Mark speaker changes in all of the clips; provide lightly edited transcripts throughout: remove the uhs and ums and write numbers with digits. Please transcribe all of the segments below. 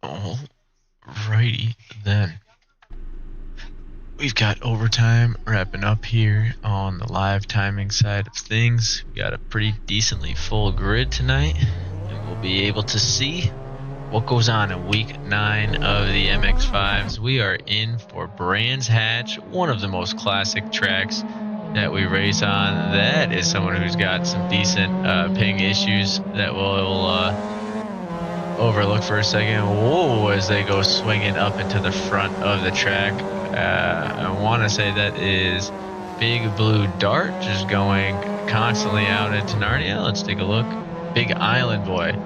Speaker 1: Alrighty then. We've got overtime wrapping up here on the live timing side of things. We got a pretty decently full grid tonight, and we'll be able to see what goes on in week 9 of the MX5s. We are in for Brands Hatch, one of the most classic tracks that we race on. That is someone who's got some decent ping issues that we'll overlook for a second. Whoa, as they go swinging up into the front of the track. I want to say that is Big Blue Dart just going constantly out into Narnia. Let's take a look. Big Island Boy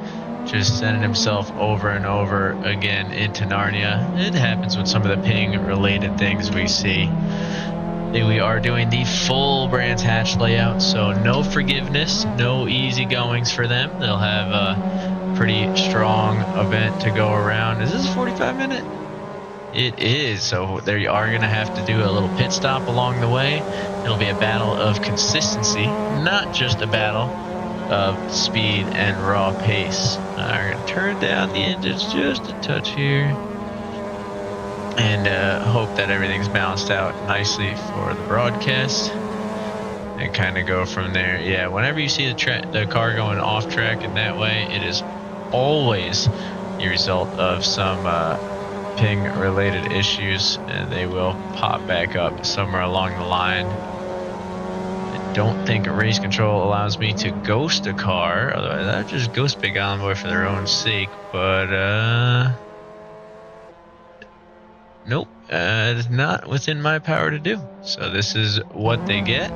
Speaker 1: just sending himself over and over again into Narnia. It happens with some of the ping related things we see. We are doing the full Brands Hatch layout, so no forgiveness, no easy goings for them. They'll have a pretty strong event to go around. Is this a 45-minute? It is, so they are going to have to do a little pit stop along the way. It'll be a battle of consistency, not just a battle of speed and raw pace. I'm going to turn down the engines just a touch here and hope that everything's balanced out nicely for the broadcast and kind of go from there. Yeah, whenever you see the car going off track in that way, it is always the result of some ping related issues, and they will pop back up somewhere along the line. I don't think race control allows me to ghost a car, otherwise I'd just ghost Big Island Boy for their own sake, but nope, it's not within my power to do. So this is what they get.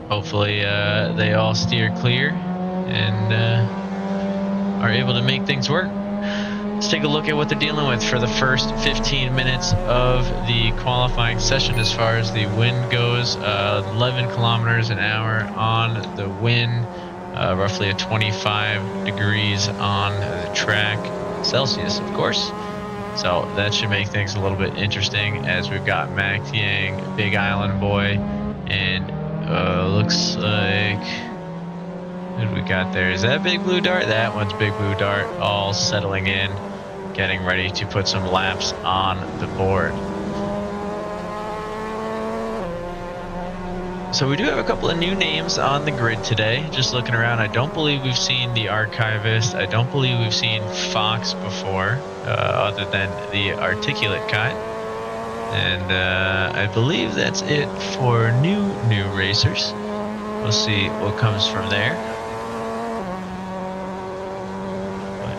Speaker 1: Hopefully they all steer clear and are able to make things work. Let's take a look at what they're dealing with for the first 15 minutes of the qualifying session as far as the wind goes. 11 kilometers an hour on the wind, roughly at 25 degrees on the track, Celsius, of course. So that should make things a little bit interesting as we've got Mac Yang, Big Island Boy, and looks like... What we got there? Is that Big Blue Dart? That one's Big Blue Dart, all settling in, getting ready to put some laps on the board. So we do have a couple of new names on the grid today. Just looking around, I don't believe we've seen the Archivist. I don't believe we've seen Fox before, other than the Articulate kind. And I believe that's it for new racers. We'll see what comes from there.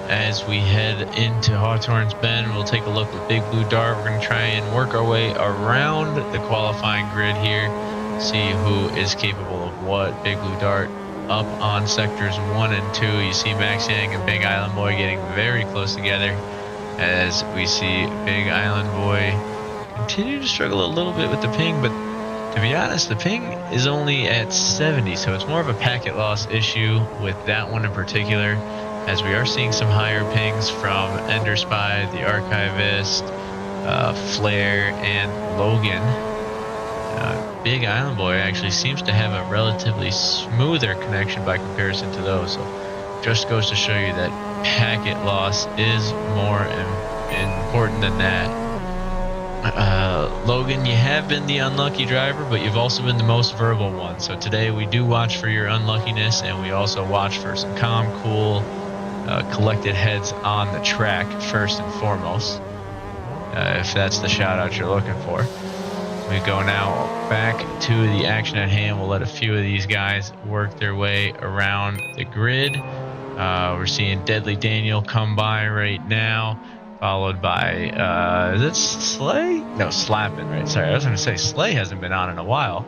Speaker 1: As we head into Hawthorne's Bend, we'll take a look at Big Blue Dart. We're going to try and work our way around the qualifying grid here, see who is capable of what. Big Blue Dart up on sectors 1 and 2. You see Max Yang and Big Island Boy getting very close together as we see Big Island Boy continue to struggle a little bit with the ping, but to be honest, the ping is only at 70, so it's more of a packet loss issue with that one in particular, as we are seeing some higher pings from Ender Spy, the Archivist, Flare, and Logan. Big Island Boy actually seems to have a relatively smoother connection by comparison to those, so just goes to show you that packet loss is more important than that. Logan, you have been the unlucky driver, but you've also been the most verbal one, so today we do watch for your unluckiness, and we also watch for some calm, cool, collected heads on the track first and foremost, if that's the shout out you're looking for. We go now back to the action at hand. We'll let a few of these guys work their way around the grid. We're seeing Deadly Daniel come by right now, followed by is it Slay? No, Slappin', right? Sorry, I was going to say Slay hasn't been on in a while.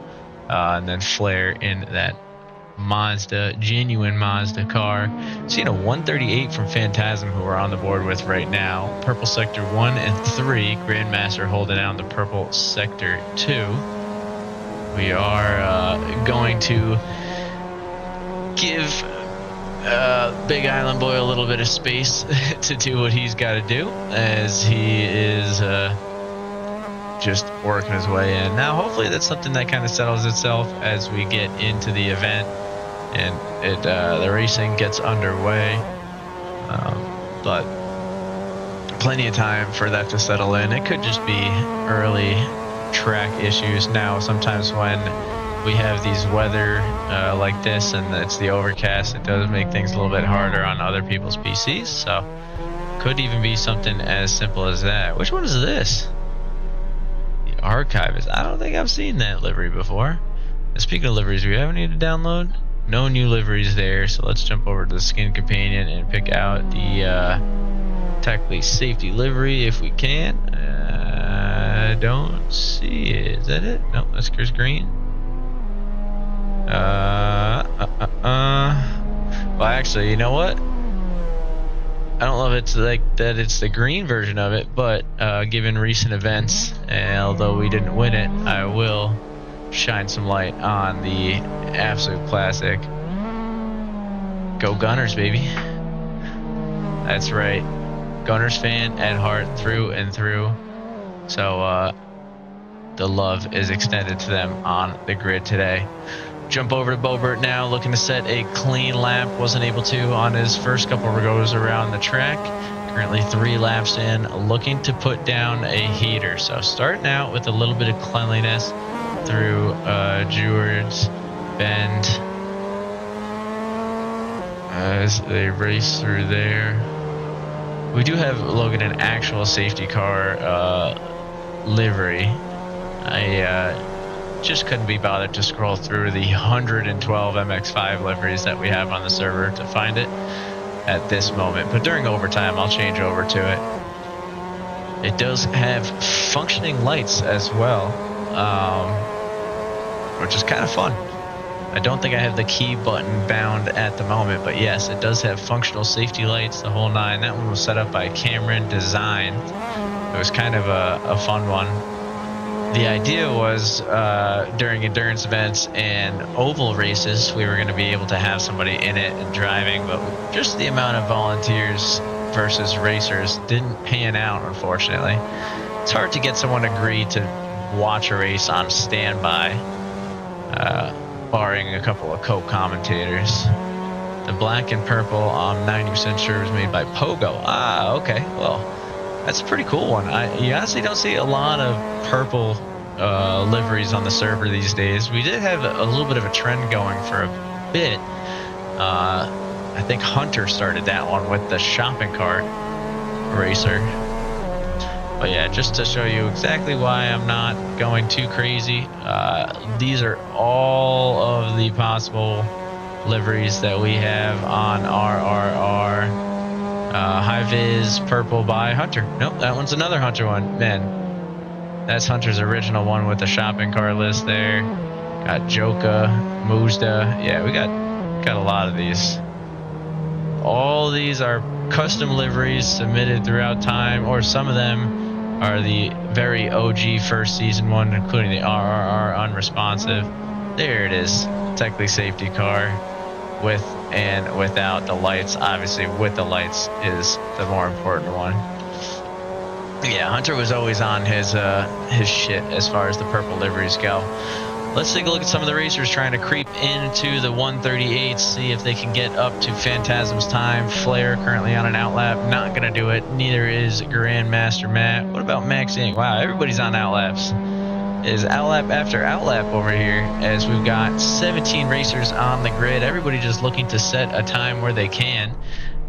Speaker 1: And then Flare in that Mazda, genuine Mazda car. Seeing a 138 from Phantasm, who we're on the board with right now. Purple Sector 1 and 3. Grandmaster holding down the Purple Sector 2. We are going to give Big Island Boy a little bit of space to do what he's got to do, as he is just working his way in. Now, hopefully that's something that kind of settles itself as we get into the event and the racing gets underway. But plenty of time for that to settle in. It could just be early track issues. Now, sometimes when we have these weather like this and it's the overcast, it does make things a little bit harder on other people's PCs. So could even be something as simple as that. Which one is this? The Archivist. I don't think I've seen that livery before. And speaking of liveries, do we have any to download? No new liveries there, so let's jump over to the Skin Companion and pick out the Technically Safety livery if we can. I don't see it. Is that it? No, that's Chris Green. Well, actually, you know what? I don't know if it's like that it's the green version of it, but given recent events, and although we didn't win it, I will shine some light on the absolute classic. Go Gunners, baby. That's right. Gunners fan at heart through and through. So the love is extended to them on the grid today. Jump over to Bobert now, looking to set a clean lap. Wasn't able to on his first couple of goes around the track. Currently 3 laps in, looking to put down a heater. So starting out with a little bit of cleanliness through Jeward's Bend as they race through there. We do have Logan an actual safety car livery. I just couldn't be bothered to scroll through the 112 MX5 liveries that we have on the server to find it at this moment. But during overtime, I'll change over to it. It does have functioning lights as well, which is kind of fun. I don't think I have the key button bound at the moment, but yes, it does have functional safety lights, the whole 9. That one was set up by Cameron Design. It was kind of a fun one. The idea was during endurance events and oval races, we were going to be able to have somebody in it and driving, but just the amount of volunteers versus racers didn't pan out, unfortunately. It's hard to get someone to agree to watch a race on standby, barring a couple of co-commentators. The black and purple, I'm 90% sure was made by Pogo. Ah, okay, well. That's a pretty cool one. You honestly don't see a lot of purple liveries on the server these days. We did have a little bit of a trend going for a bit. I think Hunter started that one with the shopping cart racer. But yeah, just to show you exactly why I'm not going too crazy, these are all of the possible liveries that we have on RRR. High Vis Purple by Hunter. Nope, that one's another Hunter one. Man, that's Hunter's original one with the shopping cart list there. Got Joka, Muzda. Yeah, we got a lot of these. All of these are custom liveries submitted throughout time, or some of them are the very OG first season one, including the RRR unresponsive. There it is. Technically safety car with and without the lights. Obviously with the lights is the more important one. Yeah, Hunter was always on his shit as far as the purple liveries go. Let's take a look at some of the racers trying to creep into the 138, see if they can get up to Phantasm's time. Flair currently on an outlap, not gonna do it. Neither is Grandmaster Matt. What about Max Inc? Wow, everybody's on outlaps. Is outlap after outlap over here, as we've got 17 racers on the grid. Everybody just looking to set a time where they can,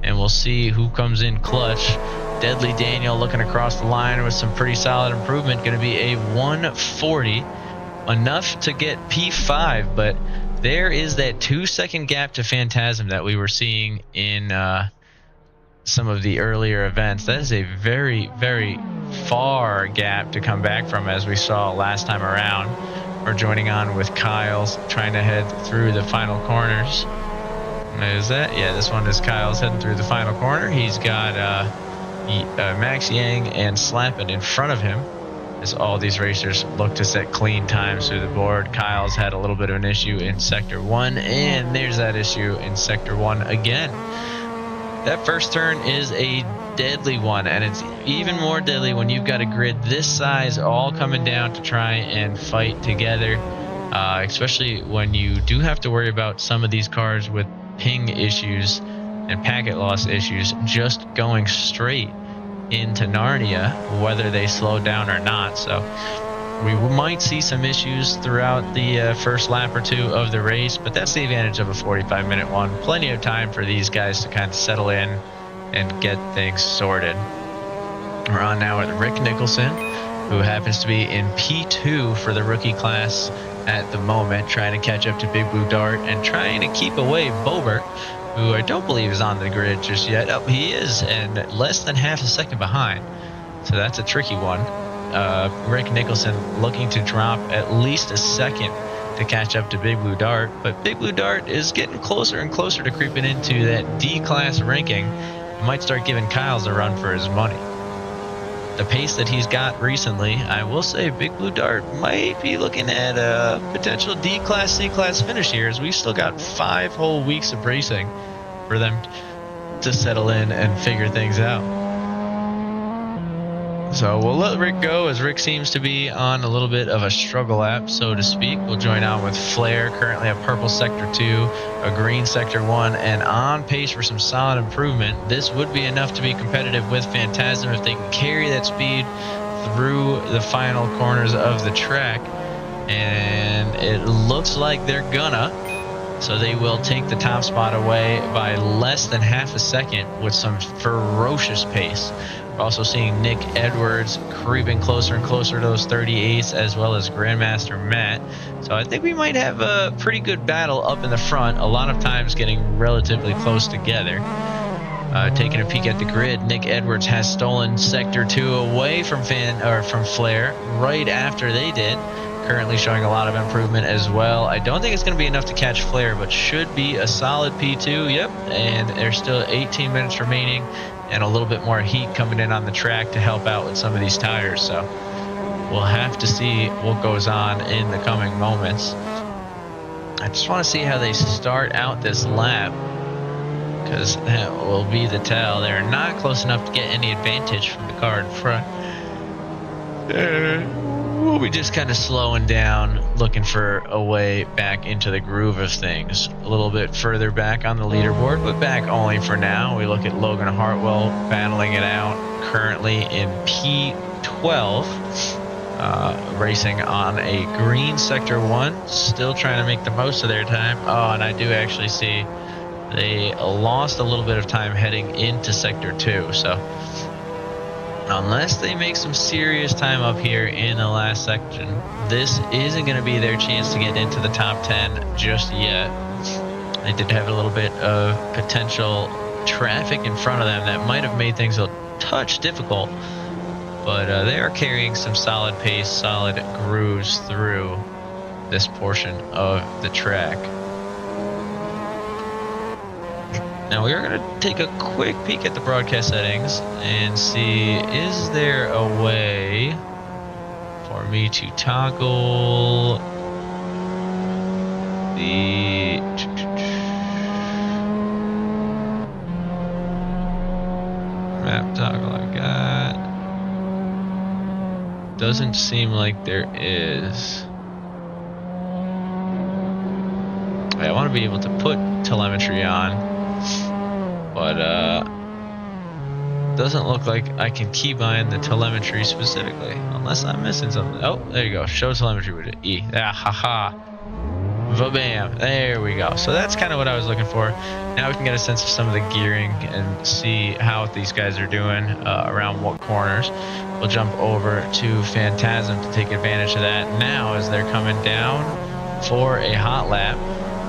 Speaker 1: and we'll see who comes in clutch. Deadly Daniel looking across the line with some pretty solid improvement. Going to be a 140, enough to get P5, but there is that 2-second gap to Phantasm that we were seeing in some of the earlier events. That is a very, very far gap to come back from, as we saw last time around. We're joining on with Kyle's trying to head through the final corners. Is that? Yeah, this one is Kyle's heading through the final corner. He's got Max Yang and Slappin in front of him, as all these racers look to set clean times through the board. Kyle's had a little bit of an issue in Sector 1, and there's that issue in Sector 1 again. That first turn is a deadly one, and it's even more deadly when you've got a grid this size all coming down to try and fight together, especially when you do have to worry about some of these cars with ping issues and packet loss issues just going straight. into Narnia, whether they slow down or not. So we might see some issues throughout the first lap or two of the race, but that's the advantage of a 45-minute one. Plenty of time for these guys to kind of settle in and get things sorted. We're on now with Rick Nicholson, who happens to be in P2 for the rookie class at the moment, trying to catch up to Big Blue Dart and trying to keep away Bobert, who I don't believe is on the grid just yet. Oh, he is, and less than half a second behind. So that's a tricky one. Rick Nicholson looking to drop at least a second to catch up to Big Blue Dart, but Big Blue Dart is getting closer and closer to creeping into that D-class ranking. It might start giving Kyle's a run for his money. The pace that he's got recently, I will say Big Blue Dart might be looking at a potential D-class, C-class finish here, as we've still got 5 whole weeks of racing for them to settle in and figure things out. So we'll let Rick go, as Rick seems to be on a little bit of a struggle lap, so to speak. We'll join on with Flair, currently a purple sector 2, a green sector 1, and on pace for some solid improvement. This would be enough to be competitive with Phantasm if they can carry that speed through the final corners of the track. And it looks like they're gonna. So they will take the top spot away by less than half a second with some ferocious pace. We're also seeing Nick Edwards creeping closer and closer to those 38s, as well as Grandmaster Matt. So I think we might have a pretty good battle up in the front, a lot of times getting relatively close together. Taking a peek at the grid, Nick Edwards has stolen Sector 2 away from Flair right after they did. Currently showing a lot of improvement as well. I don't think it's going to be enough to catch Flair, but should be a solid P2. Yep, and there's still 18 minutes remaining and a little bit more heat coming in on the track to help out with some of these tires. So we'll have to see what goes on in the coming moments. I just want to see how they start out this lap, because that will be the tell. They're not close enough to get any advantage from the car in front. We'll be just kind of slowing down, looking for a way back into the groove of things. A little bit further back on the leaderboard, but back only for now. We look at Logan Hartwell battling it out, currently in P12, racing on a green Sector 1, still trying to make the most of their time. Oh, and I do actually see they lost a little bit of time heading into Sector 2, so unless they make some serious time up here in the last section, this isn't going to be their chance to get into the top 10 just yet. They did have a little bit of potential traffic in front of them that might have made things a touch difficult, but they are carrying some solid pace, solid grooves through this portion of the track. Now we are going to take a quick peek at the broadcast settings and see, is there a way for me to toggle the map toggle I got? Doesn't seem like there is. I want to be able to put telemetry on, but doesn't look like I can keybind the telemetry specifically, unless I'm missing something. Oh, there you go. Show telemetry with an E. Ah, haha. Va-bam. There we go. So that's kind of what I was looking for. Now we can get a sense of some of the gearing and see how these guys are doing around what corners. We'll jump over to Phantasm to take advantage of that now as they're coming down for a hot lap.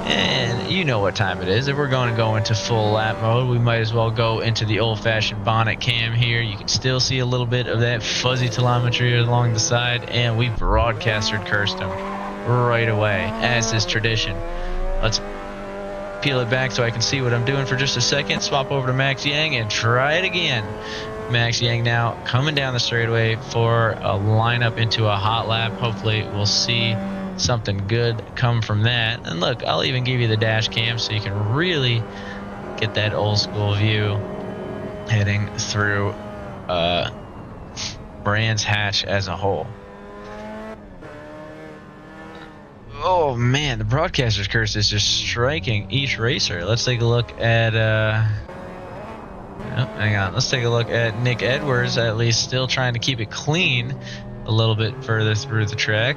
Speaker 1: And you know what time it is. If we're going to go into full lap mode, we might as well go into the old-fashioned bonnet cam here. You can still see a little bit of that fuzzy telemetry along the side, and we broadcaster cursed him right away, as is tradition. Let's peel it back so I can see what I'm doing for just a second. Swap over to Max Yang and try it again. Max Yang now coming down the straightaway for a lineup into a hot lap. Hopefully we'll see something good come from that. And look, I'll even give you the dash cam so you can really get that old school view heading through Brands Hatch as a whole. Oh man, the broadcaster's curse is just striking each racer. Let's take a look at Oh, hang on. Let's take a look at Nick Edwards, at least still trying to keep it clean a little bit further through the track.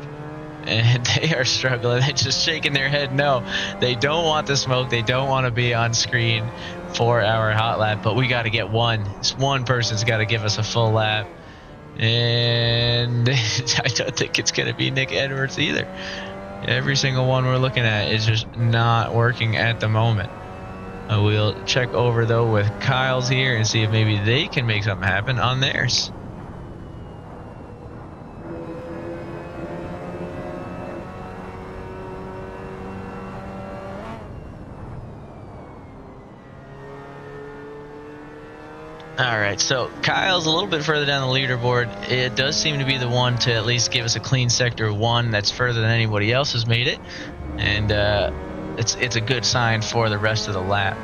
Speaker 1: And they are struggling. They're just shaking their head no. They don't want the smoke. They don't want to be on screen for our hot lap, but we got to get one. This one person's got to give us a full lap. And I don't think it's going to be Nick Edwards either. Every single one we're looking at is just not working at the moment. We'll check over, though, with Kyle's here and see if maybe they can make something happen on theirs. Alright, so Kyle's a little bit further down the leaderboard. It does seem to be the one to at least give us a clean sector 1 that's further than anybody else has made it. And it's a good sign for the rest of the lap.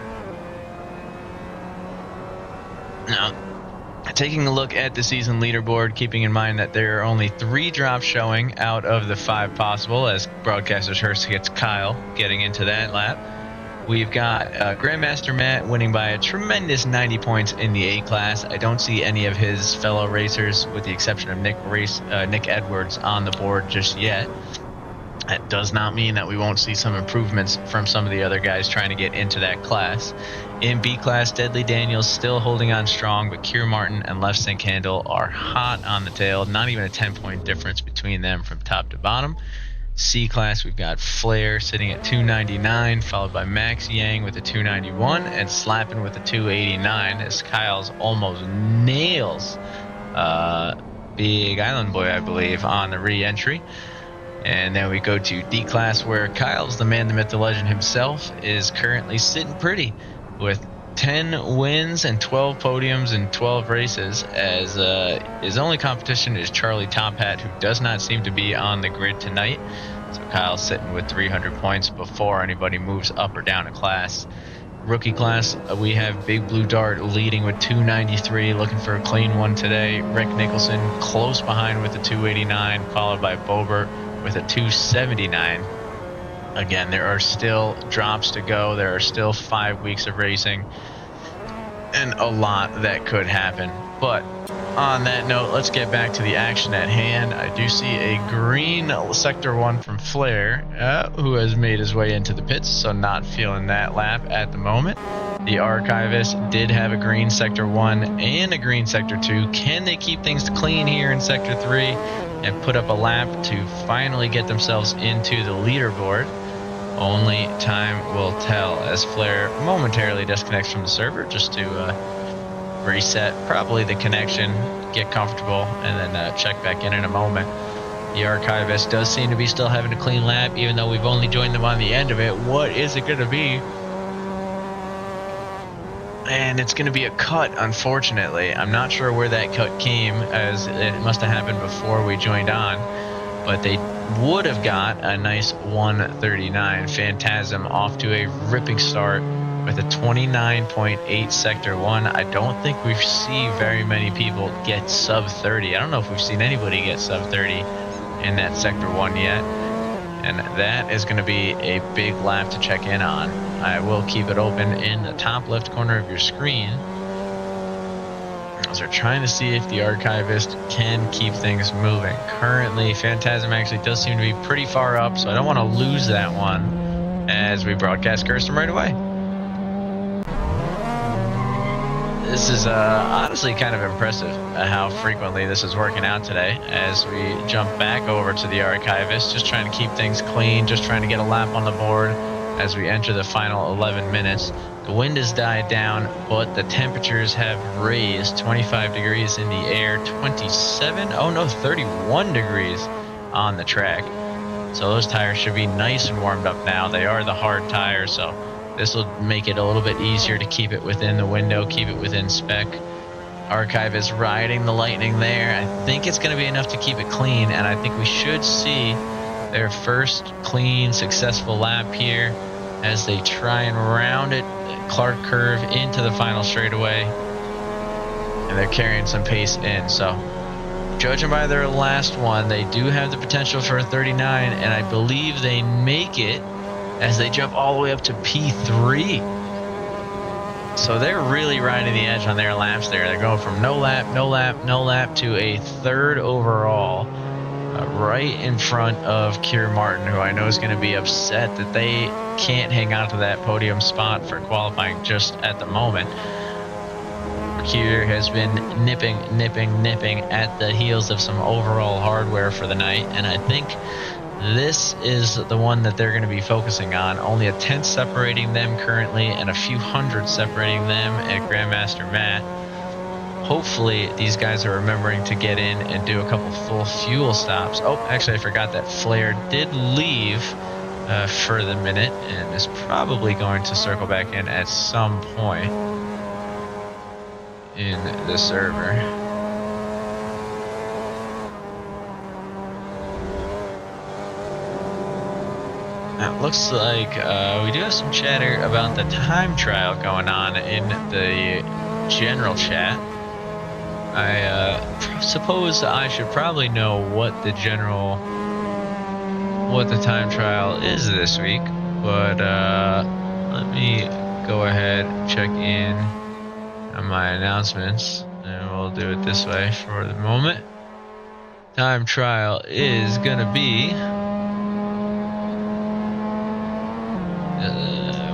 Speaker 1: Now, taking a look at the season leaderboard, keeping in mind that there are only 3 drops showing out of the 5 possible, as Broadcaster's Hearst gets Kyle getting into that lap. We've got Grandmaster Matt winning by a tremendous 90 points in the A class. I don't see any of his fellow racers, with the exception of Nick Edwards, on the board just yet. That does not mean that we won't see some improvements from some of the other guys trying to get into that class. In B class, Deadly Daniels still holding on strong, but Kier Martin and Left Sink Handle are hot on the tail. Not even a 10-point difference between them from top to bottom. C class, we've got Flair sitting at 299, followed by Max Yang with a 291, and Slappin with a 289, as Kyle's almost nails Big Island Boy, I believe, on the re-entry. And then we go to D class, where Kyle's the man, the myth, the legend himself, is currently sitting pretty with 10 wins and 12 podiums in 12 races, as his only competition is Charlie Top Hat, who does not seem to be on the grid tonight. So Kyle's sitting with 300 points before anybody moves up or down a class. Rookie class, we have Big Blue Dart leading with 293, looking for a clean one today. Rick Nicholson close behind with a 289, followed by Bobert with a 279. Again, there are still drops to go. There are still 5 weeks of racing and a lot that could happen. But on that note, let's get back to the action at hand. I do see a green Sector 1 from Flair, who has made his way into the pits, so not feeling that lap at the moment. The Archivist did have a green Sector 1 and a green Sector 2. Can they keep things clean here in Sector 3 and put up a lap to finally get themselves into the leaderboard? Only time will tell, as Flair momentarily disconnects from the server just to reset probably the connection, get comfortable, and then check back in a moment. The Archivist does seem to be still having a clean lap, even though we've only joined them on the end of it. What is it going to be? And it's going to be a cut, unfortunately. I'm not sure where that cut came, as it must have happened before we joined on. But they would have got a nice 139. Phantasm off to a ripping start with a 29.8 Sector 1. I don't think we see very many people get sub 30. I don't know if we've seen anybody get sub 30 in that Sector 1 yet. And that is going to be a big lap to check in on. I will keep it open in the top left corner of your screen, as we're trying to see if the Archivist can keep things moving. Currently, Phantasm actually does seem to be pretty far up, so I don't want to lose that one as we broadcast curse him right away. This is honestly kind of impressive how frequently this is working out today, as we jump back over to the Archivist, just trying to keep things clean, just trying to get a lap on the board as we enter the final 11 minutes. The wind has died down, but the temperatures have raised. 25 degrees in the air, 31 degrees on the track. So those tires should be nice and warmed up now. They are the hard tires, so this will make it a little bit easier to keep it within the window, keep it within spec. Archive is riding the lightning there. I think it's going to be enough to keep it clean, and I think we should see their first clean, successful lap here as they try and round it, Clark curve into the final straightaway, and they're carrying some pace in. So judging by their last one, they do have the potential for a 39, and I believe they make it as they jump all the way up to P3. So they're really riding the edge on their laps there. They're going from no lap, no lap, no lap to a third overall, right in front of Keir Martin, who I know is going to be upset that they can't hang on to that podium spot for qualifying just at the moment. Keir has been nipping at the heels of some overall hardware for the night, and I think this is the one that they're going to be focusing on. Only a tenth separating them currently and a few hundred separating them at Grandmaster Matt. Hopefully these guys are remembering to get in and do a couple full fuel stops. Oh, actually I forgot that Flair did leave for the minute and is probably going to circle back in at some point in the server. It looks like we do have some chatter about the time trial going on in the general chat. I suppose I should probably know what the time trial is this week, but let me go ahead and check in on my announcements, and we'll do it this way for the moment. Time trial is gonna be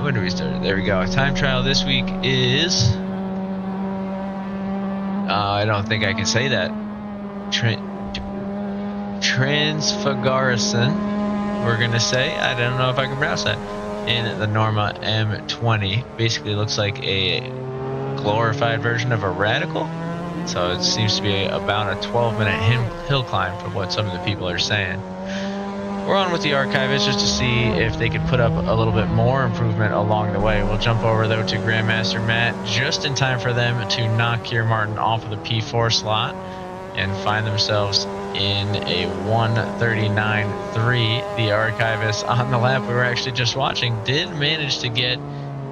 Speaker 1: when do we start? There we go. Time trial this week is I don't think I can say that. Transfagarison, we're gonna say. I don't know if I can pronounce that. In the Norma M20, basically looks like a glorified version of a Radical. So it seems to be about a 12-minute hill climb from what some of the people are saying. We're on with the archivist just to see if they could put up a little bit more improvement along the way. We'll jump over though to Grandmaster Matt just in time for them to knock Keir Martin off of the P4 slot and find themselves in a 1:39.3. The archivist on the lap we were actually just watching did manage to get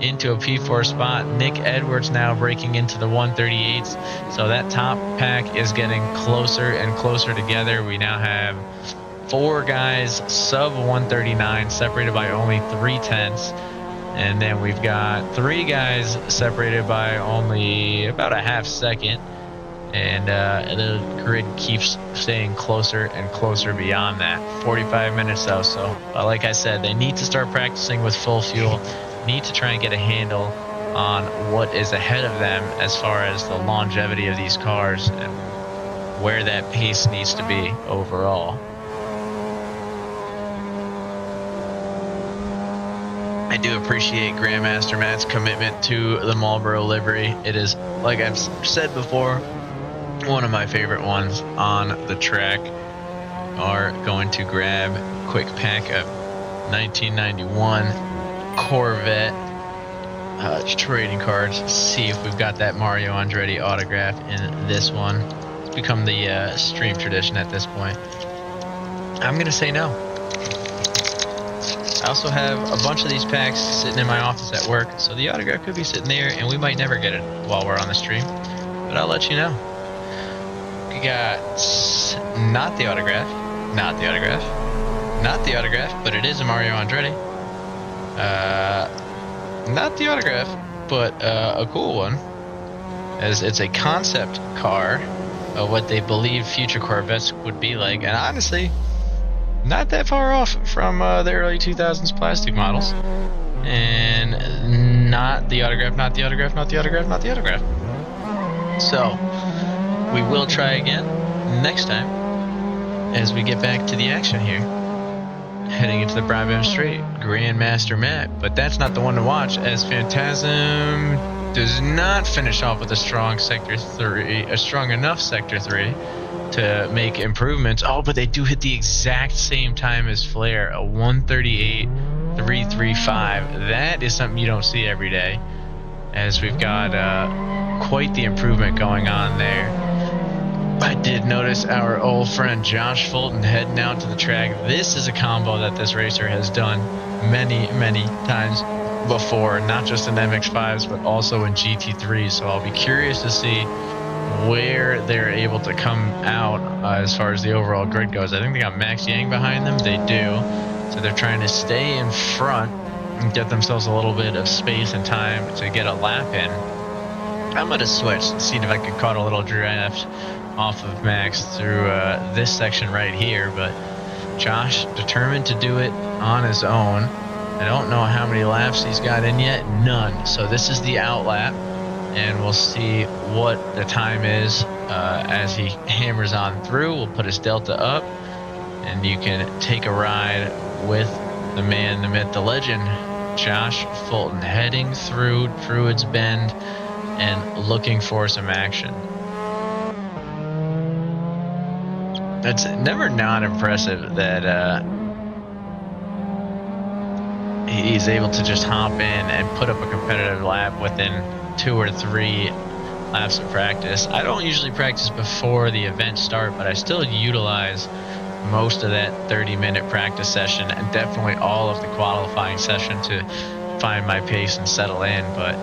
Speaker 1: into a P4 spot. Nick Edwards now breaking into the 1:38s. So that top pack is getting closer and closer together. We now have 4 guys sub 1:39, separated by only 3/10, and then we've got 3 guys separated by only about a half second, and the grid keeps staying closer and closer beyond that. 45 minutes though, so like I said, they need to start practicing with full fuel, need to try and get a handle on what is ahead of them as far as the longevity of these cars and where that pace needs to be overall. I do appreciate Grandmaster Matt's commitment to the Marlboro livery. It is, like I've said before, one of my favorite ones on the track. Are going to grab a quick pack of 1991 Corvette trading cards, see if we've got that Mario Andretti autograph in this one. It's become the stream tradition at this point. I'm going to say no. I also have a bunch of these packs sitting in my office at work, so the autograph could be sitting there and we might never get it while we're on the stream, but I'll let you know. We got not the autograph, not the autograph, not the autograph, but it is a Mario Andretti. Not the autograph, but a cool one, as it's a concept car of what they believe future Corvettes would be like, and honestly, not that far off from the early 2000s plastic models. And not the autograph, not the autograph, not the autograph, not the autograph. So, we will try again next time as we get back to the action here. Heading into the Broadband Straight, Grandmaster Matt. But that's not the one to watch, as Phantasm does not finish off with a strong Sector 3, a strong enough Sector 3 to make improvements. Oh, but they do hit the exact same time as Flair, a 1:38.335. That is something you don't see every day, as we've got quite the improvement going on there. I did notice our old friend Josh Fulton heading out to the track. This is a combo that this racer has done many times before, not just in MX5s, but also in GT3s. So I'll be curious to see where they're able to come out as far as the overall grid goes. I think they got Max Yang behind them. They do. So they're trying to stay in front and get themselves a little bit of space and time to get a lap in. I'm going to switch and see if I can cut a little draft off of Max through this section right here, but Josh determined to do it on his own. I don't know how many laps he's got in yet. None. So this is the out lap, and we'll see what the time is as he hammers on through. We'll put his delta up, and you can take a ride with the man, the myth, the legend, Josh Fulton, heading through Druids Bend and looking for some action. It's never not impressive that he's able to just hop in and put up a competitive lap within 2 or 3 laps of practice. I don't usually practice before the event start, but I still utilize most of that 30-minute practice session and definitely all of the qualifying session to find my pace and settle in. But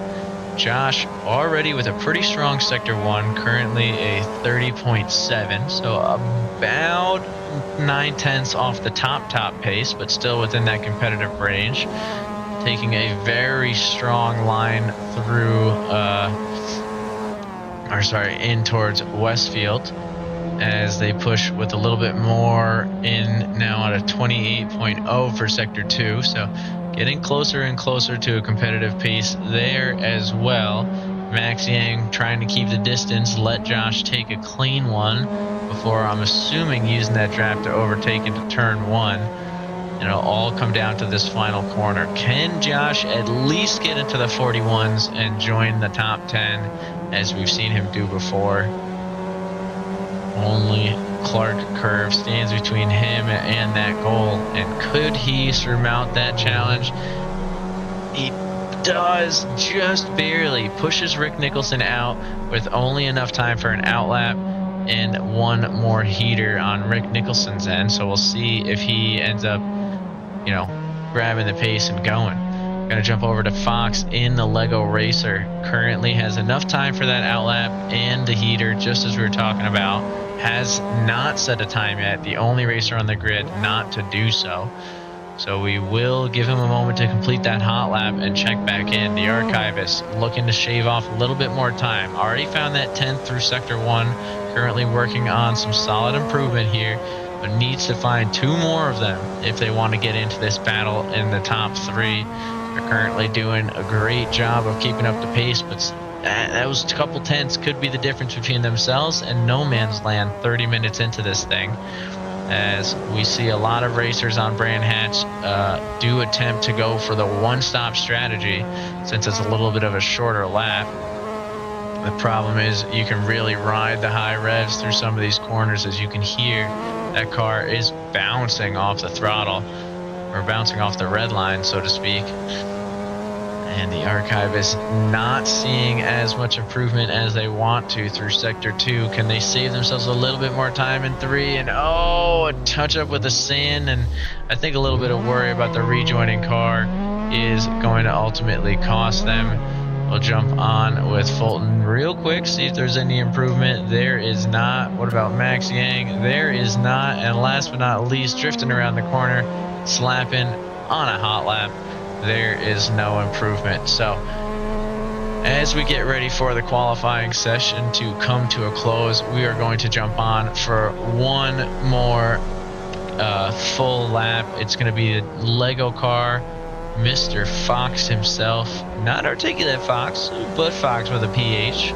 Speaker 1: Josh already with a pretty strong sector 1, currently a 30.7, so about 9/10 off the top pace, but still within that competitive range. Taking a very strong line through, in towards Westfield as they push with a little bit more in now at a 28.0 for sector 2. So getting closer and closer to a competitive pace there as well. Max Yang trying to keep the distance, let Josh take a clean one before, I'm assuming, using that draft to overtake into turn 1. And it'll all come down to this final corner. Can Josh at least get into the 41s and join the top 10 as we've seen him do before? Only Clark curve stands between him and that goal. And could he surmount that challenge? He does, just barely. Pushes Rick Nicholson out with only enough time for an outlap and one more heater on Rick Nicholson's end. So we'll see if he ends up, grabbing the pace and going. Gonna jump over to Fox in the Lego Racer. Currently has enough time for that outlap and the heater, just as we were talking about. Has not set a time yet, the only racer on the grid not to do so. So we will give him a moment to complete that hot lap and check back in. The archivist looking to shave off a little bit more time. Already found that 10th through sector 1. Currently working on some solid improvement here, but needs to find 2 more of them if they want to get into this battle in the top 3. They're currently doing a great job of keeping up the pace, but those couple tenths could be the difference between themselves and no man's land 30 minutes into this thing. As we see a lot of racers on Brand Hatch do attempt to go for the one-stop strategy, since it's a little bit of a shorter lap. The problem is you can really ride the high revs through some of these corners. As you can hear, that car is bouncing off the throttle, or bouncing off the red line, so to speak. And the archivist not seeing as much improvement as they want to through sector 2. Can they save themselves a little bit more time in 3? And a touch up with the sand, and I think a little bit of worry about the rejoining car is going to ultimately cost them. We'll jump on with Fulton real quick, see if there's any improvement. There is not. What about Max Yang? There is not. And last but not least, drifting around the corner, slapping on a hot lap. There is no improvement. So as we get ready for the qualifying session to come to a close, we are going to jump on for one more full lap. It's going to be a Lego car, Mr. Fox himself, not Articulate Fox, but Fox with a PH.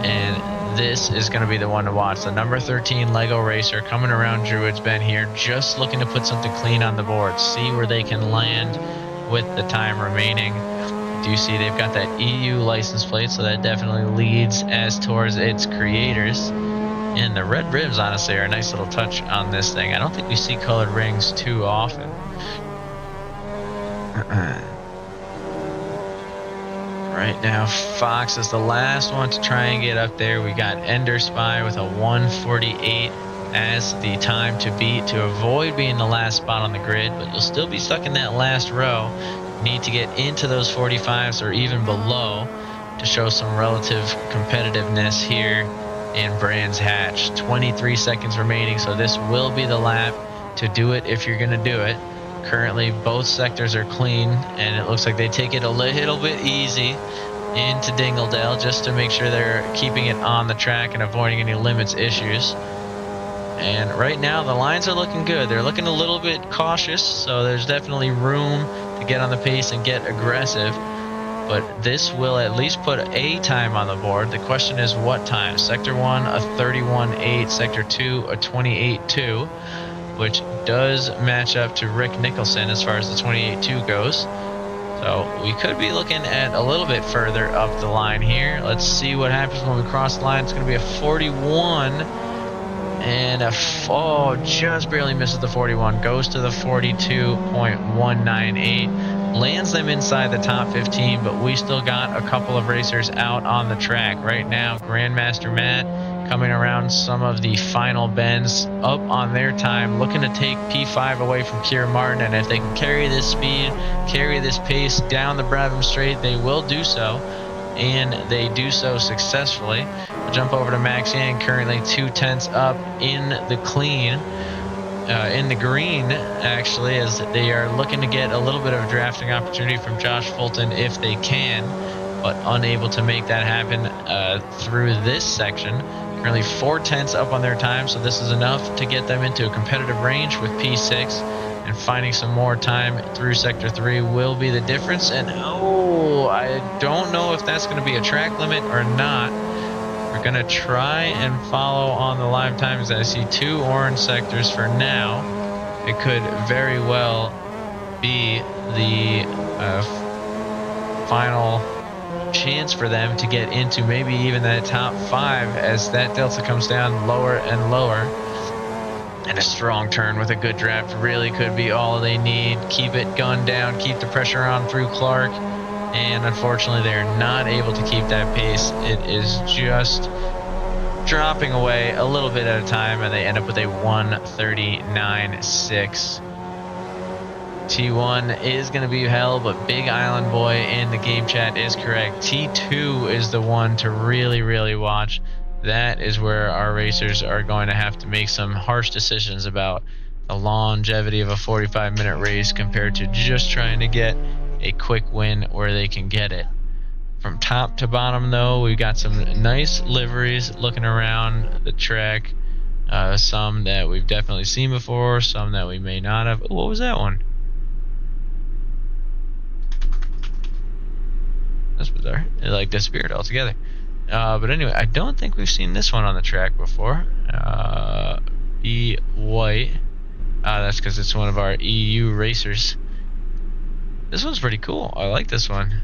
Speaker 1: And this is going to be the one to watch. The number 13 Lego Racer coming around Druids Bend here, just looking to put something clean on the board, see where they can land with the time remaining. Do you see they've got that EU license plate, so that definitely leads as towards its creators. And the red rims, honestly, are a nice little touch on this thing. I don't think we see colored rings too often. Right now, Fox is the last one to try and get up there. We got Ender Spy with a 1:48 as the time to beat to avoid being the last spot on the grid, but you'll still be stuck in that last row. Need to get into those 45s or even below to show some relative competitiveness here in Brands Hatch. 23 seconds remaining, so this will be the lap to do it if you're going to do it. Currently, both sectors are clean, and it looks like they take it a little bit easy into Dingledale just to make sure they're keeping it on the track and avoiding any limits issues. And right now, the lines are looking good. They're looking a little bit cautious, so there's definitely room to get on the pace and get aggressive. But this will at least put a time on the board. The question is what time? Sector 1, a 31.8. Sector 2, a 28.2. Which does match up to Rick Nicholson as far as the 28.2 goes. So we could be looking at a little bit further up the line here. Let's see what happens when we cross the line. It's going to be a 41 and just barely misses the 41. Goes to the 42.198. Lands them inside the top 15, but we still got a couple of racers out on the track. Right now, Grandmaster Matt coming around some of the final bends up on their time, looking to take P5 away from Kieran Martin, and if they can carry this speed, carry this pace down the Brabham Straight, they will do so, and they do so successfully. We'll jump over to Max Yang, currently 2/10 up in the clean, in the green, actually, as they are looking to get a little bit of a drafting opportunity from Josh Fulton if they can, but unable to make that happen through this section. Currently 4/10 up on their time, so this is enough to get them into a competitive range with P6, and finding some more time through Sector 3 will be the difference. And I don't know if that's going to be a track limit or not. We're going to try and follow on the live times. I see 2 orange sectors for now. It could very well be the final chance for them to get into maybe even that top 5 as that delta comes down lower and lower. And a strong turn with a good draft really could be all they need. Keep it gunned down, keep the pressure on through Clark, and unfortunately they're not able to keep that pace. It is just dropping away a little bit at a time, and they end up with a 1:39.6. T1 is going to be hell, but Big Island Boy in the game chat is correct. T2 is the one to really, really watch. That is where our racers are going to have to make some harsh decisions about the longevity of a 45-minute race compared to just trying to get a quick win where they can get it. From top to bottom, though, we've got some nice liveries looking around the track. Some that we've definitely seen before, some that we may not have. Ooh, what was that one? That's bizarre. It like disappeared altogether. But anyway, I don't think we've seen this one on the track before. Be white. That's because it's one of our EU racers. This one's pretty cool. I like this one.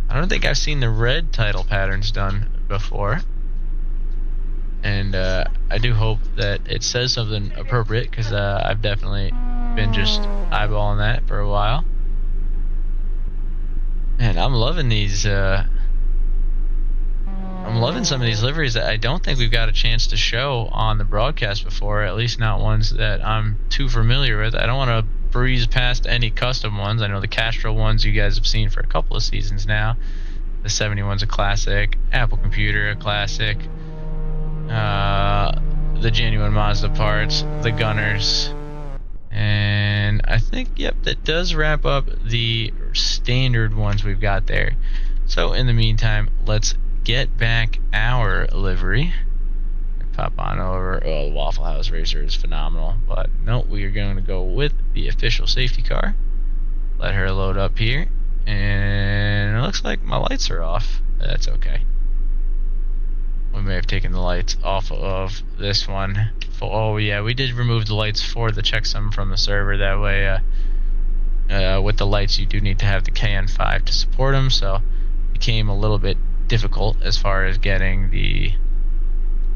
Speaker 1: I don't think I've seen the red title patterns done before. And I do hope that it says something appropriate, because I've definitely been just eyeballing that for a while. And I'm loving these. I'm loving some of these liveries that I don't think we've got a chance to show on the broadcast before, at least not ones that I'm too familiar with. I don't want to breeze past any custom ones. I know the Castro ones you guys have seen for a couple of seasons now. The 71's a classic. Apple Computer, a classic. The Genuine Mazda parts. The Gunners. And I think, yep, that does wrap up the standard ones we've got there. So in the meantime, let's get back our livery. Pop on over. Oh, the Waffle House Racer is phenomenal. But no, we are going to go with the official safety car. Let her load up here. And it looks like my lights are off. That's okay. We may have taken the lights off of this one. Oh yeah, we did remove the lights for the checksum from the server. That way, with the lights, you do need to have the KN5 to support them. So it became a little bit difficult as far as getting the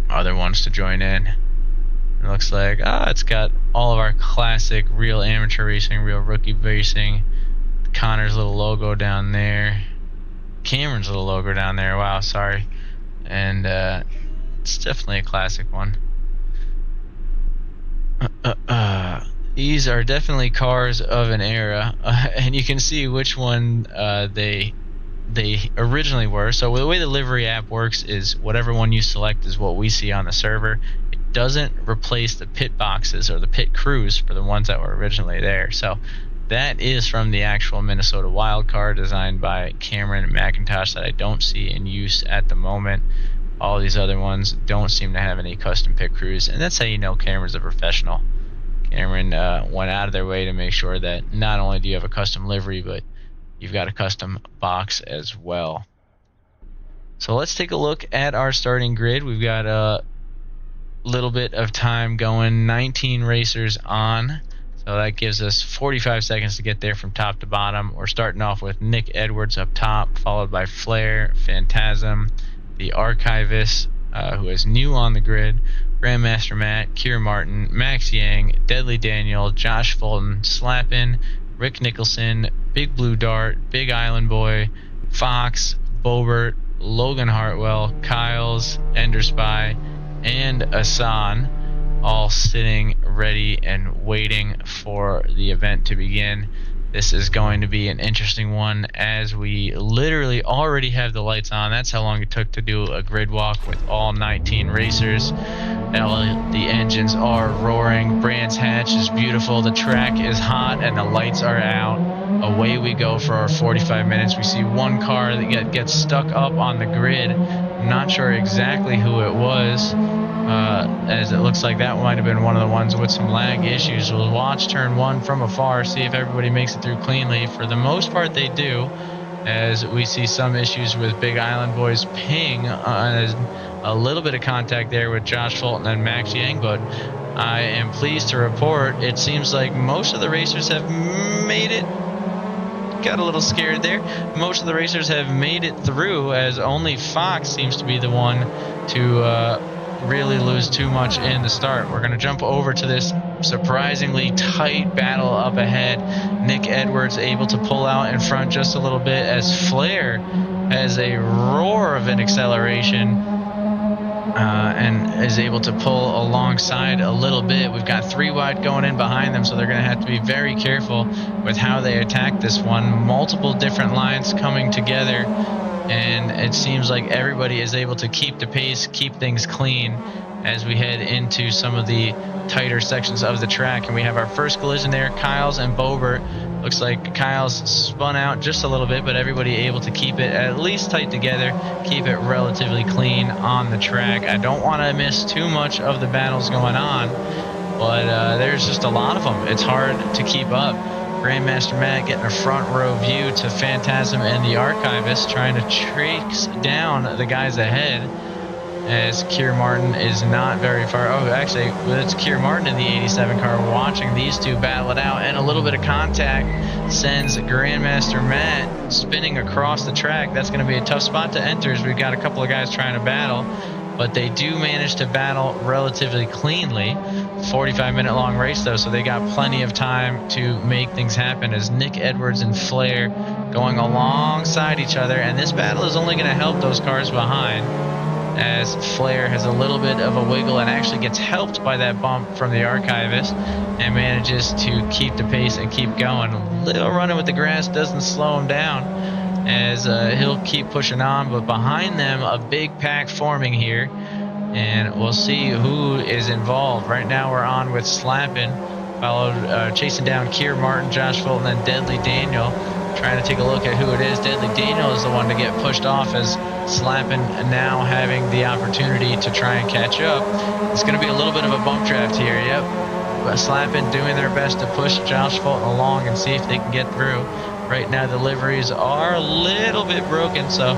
Speaker 1: other ones to join in. It looks like it's got all of our classic real amateur racing, real rookie racing. Connor's little logo down there. Cameron's little logo down there. Wow, sorry. And it's definitely a classic one. These are definitely cars of an era, and you can see which one they originally were. So the way the livery app works is whatever one you select is what we see on the server. It doesn't replace the pit boxes or the pit crews for the ones that were originally there. So that is from the actual Minnesota wildcard designed by Cameron McIntosh that I don't see in use at the moment. All these other ones don't seem to have any custom pit crews, and that's how you know Cameron's a professional. Cameron went out of their way to make sure that not only do you have a custom livery, but you've got a custom box as well. So let's take a look at our starting grid. We've got a little bit of time going, 19 racers on. So that gives us 45 seconds to get there from top to bottom. We're starting off with Nick Edwards up top, followed by Flair, Phantasm, the Archivist, who is new on the grid, Grandmaster Matt, Keir Martin, Max Yang, Deadly Daniel, Josh Fulton, Slappin, Rick Nicholson, Big Blue Dart, Big Island Boy, Fox, Bobert, Logan Hartwell, Kyles, Ender Spy, and Asan, all sitting ready and waiting for the event to begin. This is going to be an interesting one as we literally already have the lights on. That's how long it took to do a grid walk with all 19 racers. The engines are roaring. Brands Hatch is beautiful. The track is hot and the lights are out. Away we go for our 45 minutes. We see one car that gets stuck up on the grid. I'm not sure exactly who it was, as it looks like that might have been one of the ones with some lag issues. We'll watch turn one from afar, see if everybody makes it through cleanly. For the most part, they do, as we see some issues with Big Island Boy's ping. A little bit of contact there with Josh Fulton and Max Yang, but I am pleased to report it seems like most of the racers have made it. Got a little scared there. Most of the racers have made it through, as only Fox seems to be the one to really lose too much in the start. We're going to jump over to this surprisingly tight battle up ahead. Nick Edwards able to pull out in front just a little bit, as Flair has a roar of an acceleration and is able to pull alongside a little bit. We've got 3 wide going in behind them, so they're going to have to be very careful with how they attack this one. Multiple different lines coming together, and it seems like everybody is able to keep the pace, keep things clean as we head into some of the tighter sections of the track. And we have our first collision there, Kyles and Bobert. Looks like Kyles spun out just a little bit, but everybody able to keep it at least tight together, keep it relatively clean on the track. I don't want to miss too much of the battles going on, but there's just a lot of them. It's hard to keep up. Grandmaster Matt getting a front row view to Phantasm and the Archivist, trying to trace down the guys ahead, as Keir Martin is not very far. Oh, actually, it's Keir Martin in the 87 car watching these two battle it out, and a little bit of contact sends Grandmaster Matt spinning across the track. That's going to be a tough spot to enter, as we've got a couple of guys trying to battle, but they do manage to battle relatively cleanly. 45-minute long race, though, so they got plenty of time to make things happen, as Nick Edwards and Flair going alongside each other, and this battle is only going to help those cars behind, as Flair has a little bit of a wiggle and actually gets helped by that bump from the Archivist and manages to keep the pace and keep going. A little running with the grass doesn't slow him down, as he'll keep pushing on, but behind them a big pack forming here, and we'll see who is involved. Right now we're on with Slappin, followed chasing down Keir Martin, Josh Fulton, and Deadly Daniel. Trying to take a look at who it is. Deadly Daniel is the one to get pushed off, as Slappin now having the opportunity to try and catch up. It's going to be a little bit of a bump draft here. Yep, but Slappin doing their best to push Josh Fulton along and see if they can get through. Right now the liveries are a little bit broken, so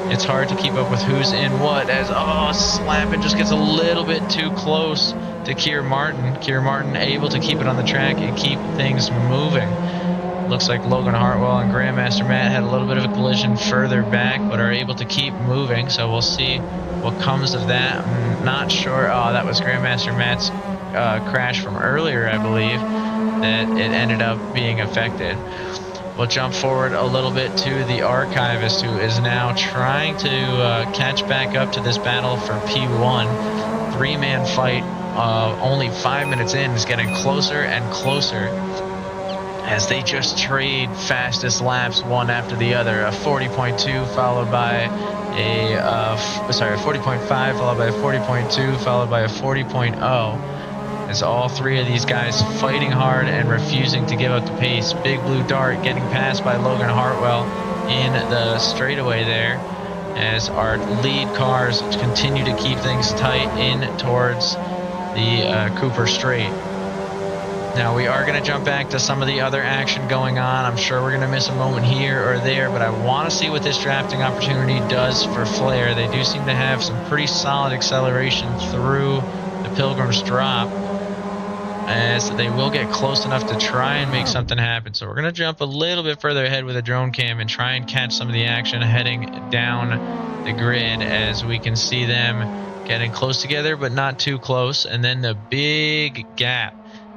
Speaker 1: it's hard to keep up with who's in what, as Slappin just gets a little bit too close to Keir Martin. Keir Martin able to keep it on the track and keep things moving. Looks like Logan Hartwell and Grandmaster Matt had a little bit of a collision further back, but are able to keep moving, so we'll see what comes of that. I'm not sure. Oh, that was Grandmaster Matt's crash from earlier, I believe, that it ended up being affected. We'll jump forward a little bit to the Archivist, who is now trying to catch back up to this battle for P1. 3-man fight, only 5 minutes in, is getting closer and closer, as they just trade fastest laps one after the other. A 40.2 followed by a 40.5, followed by a 40.2, followed by a 40.0. As all three of these guys fighting hard and refusing to give up the pace. Big Blue Dart getting passed by Logan Hartwell in the straightaway there, as our lead cars continue to keep things tight in towards the Cooper Straight. Now we are going to jump back to some of the other action going on. I'm sure we're going to miss a moment here or there, but I want to see what this drafting opportunity does for Flair. They do seem to have some pretty solid acceleration through the Pilgrim's Drop, as they will get close enough to try and make something happen. So we're going to jump a little bit further ahead with a drone cam and try and catch some of the action heading down the grid, as we can see them getting close together but not too close. And then the big gap.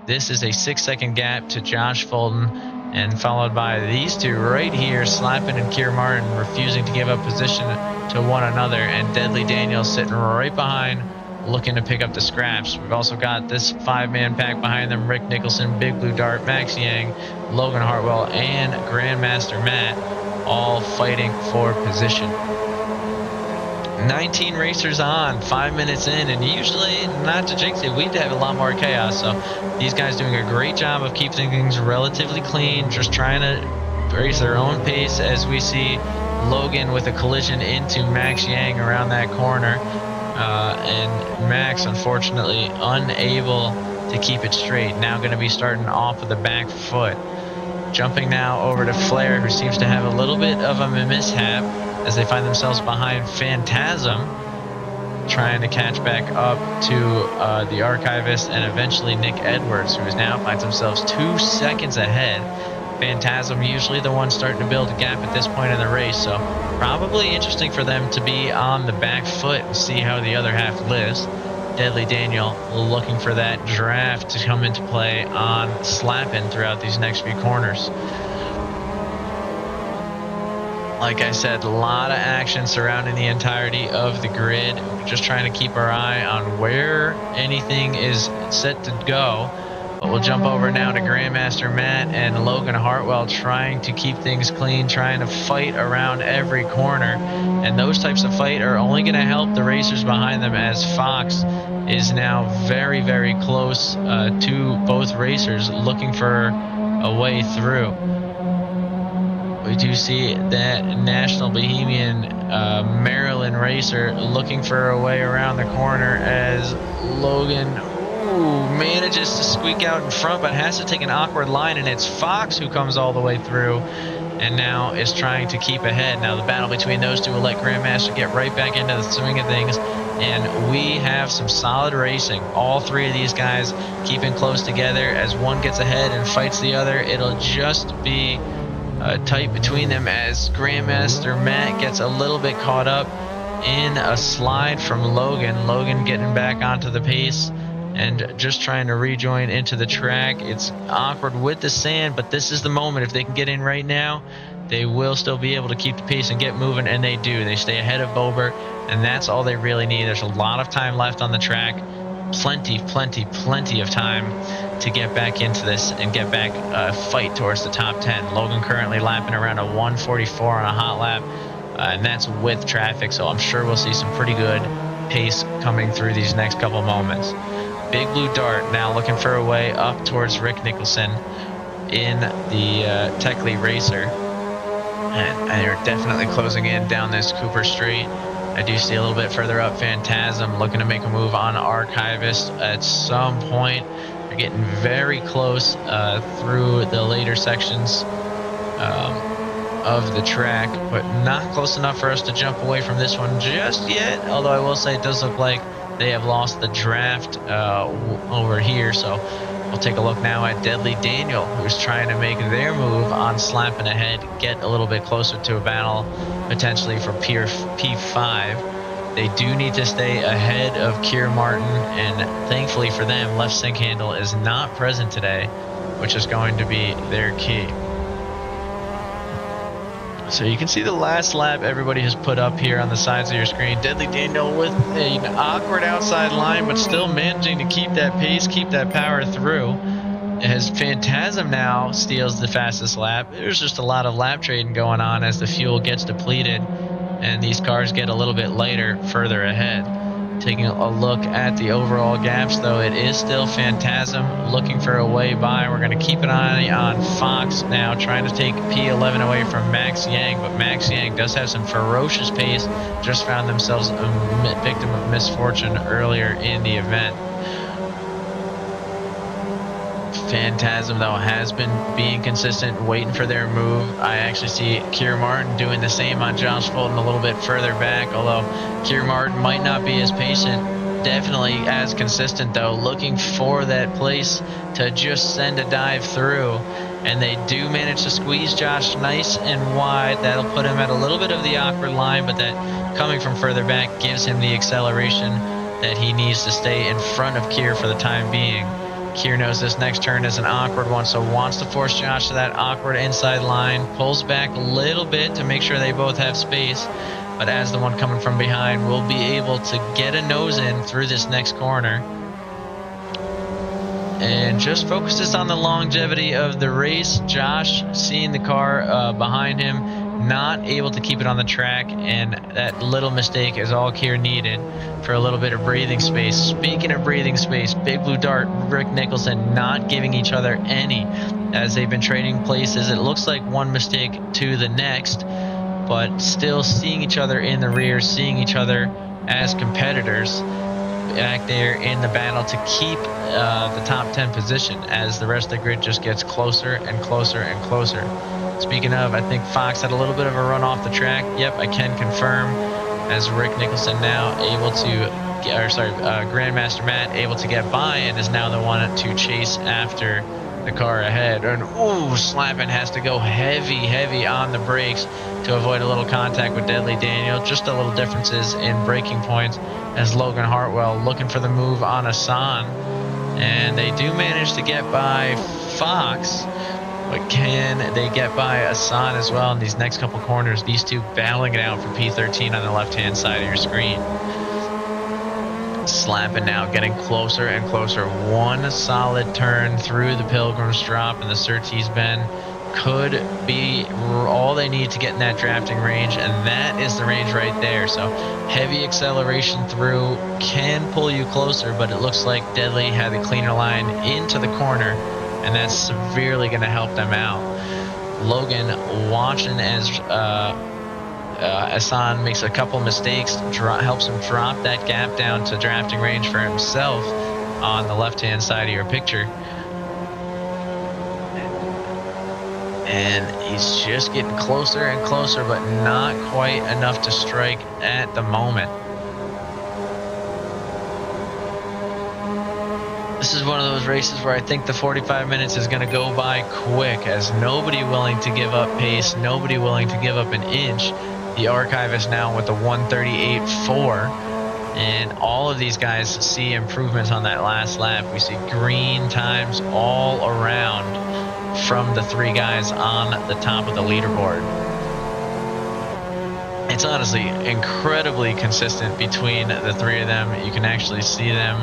Speaker 1: This is a 6-second gap to Josh Fulton, and followed by these two right here, Slappin and Keir Martin, refusing to give up position to one another, and Deadly Daniel sitting right behind, looking to pick up the scraps. We've also got this 5-man pack behind them: Rick Nicholson, Big Blue Dart, Max Yang, Logan Hartwell, and Grandmaster Matt, all fighting for position. 19 racers on, 5 minutes in, and usually, not to jinx it, we'd have a lot more chaos. So these guys doing a great job of keeping things relatively clean, just trying to race their own pace, as we see Logan with a collision into Max Yang around that corner. And Max, unfortunately, unable to keep it straight. Now going to be starting off with the back foot. Jumping now over to Flair, who seems to have a little bit of a mishap, as they find themselves behind Phantasm, trying to catch back up to the Archivist and eventually Nick Edwards, who now finds themselves 2 seconds ahead. Phantasm usually the one starting to build a gap at this point in the race, so probably interesting for them to be on the back foot and see how the other half lives. Deadly Daniel looking for that draft to come into play on Slappin throughout these next few corners. Like I said, a lot of action surrounding the entirety of the grid. We're just trying to keep our eye on where anything is set to go. But we'll jump over now to Grandmaster Matt and Logan Hartwell, trying to keep things clean, trying to fight around every corner. And those types of fight are only going to help the racers behind them, as Fox is now very, very close to both racers, looking for a way through. We do see that National Bohemian Maryland racer looking for a way around the corner, as Logan manages to squeak out in front, but has to take an awkward line, and it's Fox who comes all the way through and now is trying to keep ahead. Now the battle between those two will let Grandmaster get right back into the swing of things, and we have some solid racing. All three of these guys keeping close together. As one gets ahead and fights the other, it'll just be tight between them, as Grandmaster Matt gets a little bit caught up in a slide from Logan. Logan getting back onto the pace and just trying to rejoin into the track. It's awkward with the sand, but this is the moment. If they can get in right now, they will still be able to keep the pace and get moving, and they do. They stay ahead of Bobert, and that's all they really need. There's a lot of time left on the track. Plenty of time to get back into this and get back fight towards the top 10. Logan currently lapping around a 144 on a hot lap, and that's with traffic, so I'm sure we'll see some pretty good pace coming through these next couple moments. Big Blue Dart now looking for a way up towards Rick Nicholson in the Techley Racer, and they're definitely closing in down this Cooper Straight. I do see a little bit further up Phantasm looking to make a move on Archivist at some point. They're getting very close through the later sections of the track, but not close enough for us to jump away from this one just yet. Although I will say it does look like they have lost the draft over here. So we'll take a look now at Deadly Daniel, who's trying to make their move on Slapping ahead, get a little bit closer to a battle potentially for P5. They do need to stay ahead of Keir Martin, and thankfully for them, left sync handle is not present today, which is going to be their key. So you can see the last lap everybody has put up here on the sides of your screen. Deadly Daniel with an awkward outside line, but still managing to keep that pace, keep that power through. As Phantasm now steals the fastest lap. There's just a lot of lap trading going on as the fuel gets depleted. and these cars get a little bit lighter further ahead. Taking a look at the overall gaps, though, it is still Phantasm looking for a way by. We're going to keep an eye on Fox now, trying to take P11 away from Max Yang, but Max Yang does have some ferocious pace. Just found themselves a victim of misfortune earlier in the event. Phantasm, though, has been being consistent, waiting for their move. I actually see Keir Martin doing the same on Josh Fulton a little bit further back, although Keir Martin might not be as patient. Definitely as consistent, though, looking for that place to just send a dive through. And they do manage to squeeze Josh nice and wide. That'll put him at a little bit of the awkward line, but that coming from further back gives him the acceleration that he needs to stay in front of Keir for the time being. Keir knows this next turn is an awkward one, so wants to force Josh to that awkward inside line. Pulls back a little bit to make sure they both have space. But as the one coming from behind will be able to get a nose in through this next corner. And just focuses on the longevity of the race. Josh seeing the car behind him, not able to keep it on the track, and that little mistake is all Keir needed for a little bit of breathing space. Speaking of breathing space, Big Blue Dart, Rick Nicholson not giving each other any as they've been trading places. It looks like one mistake to the next, but still seeing each other in the rear, seeing each other as competitors back there in the battle to keep the top 10 position as the rest of the grid just gets closer and closer and closer. Speaking of, I think Fox had a little bit of a run off the track. Yep, I can confirm, as Rick Nicholson now able to, Grandmaster Matt able to get by and is now the one to chase after the car ahead. And ooh, Slappin has to go heavy on the brakes to avoid a little contact with Deadly Daniel. Just a little differences in braking points as Logan Hartwell looking for the move on Hassan. And they do manage to get by Fox. But can they get by Hassan as well in these next couple corners? These two battling it out for P13 on the left-hand side of your screen. Slapping now, getting closer and closer. One solid turn through the Pilgrim's Drop and the Surtees Bend could be all they need to get in that drafting range, and that is the range right there. So heavy acceleration through can pull you closer, but it looks like Deadly had a cleaner line into the corner, and that's severely going to help them out. Logan watching as Hassan makes a couple mistakes, helps him drop that gap down to drafting range for himself on the left-hand side of your picture. And he's just getting closer and closer, but not quite enough to strike at the moment. This is one of those races where I think the 45 minutes is going to go by quick, as nobody willing to give up pace, nobody willing to give up an inch. The archivist now with the 138.4, and all of these guys see improvements on that last lap. We see green times all around from the three guys on the top of the leaderboard. It's honestly incredibly consistent between the three of them. You can actually see them,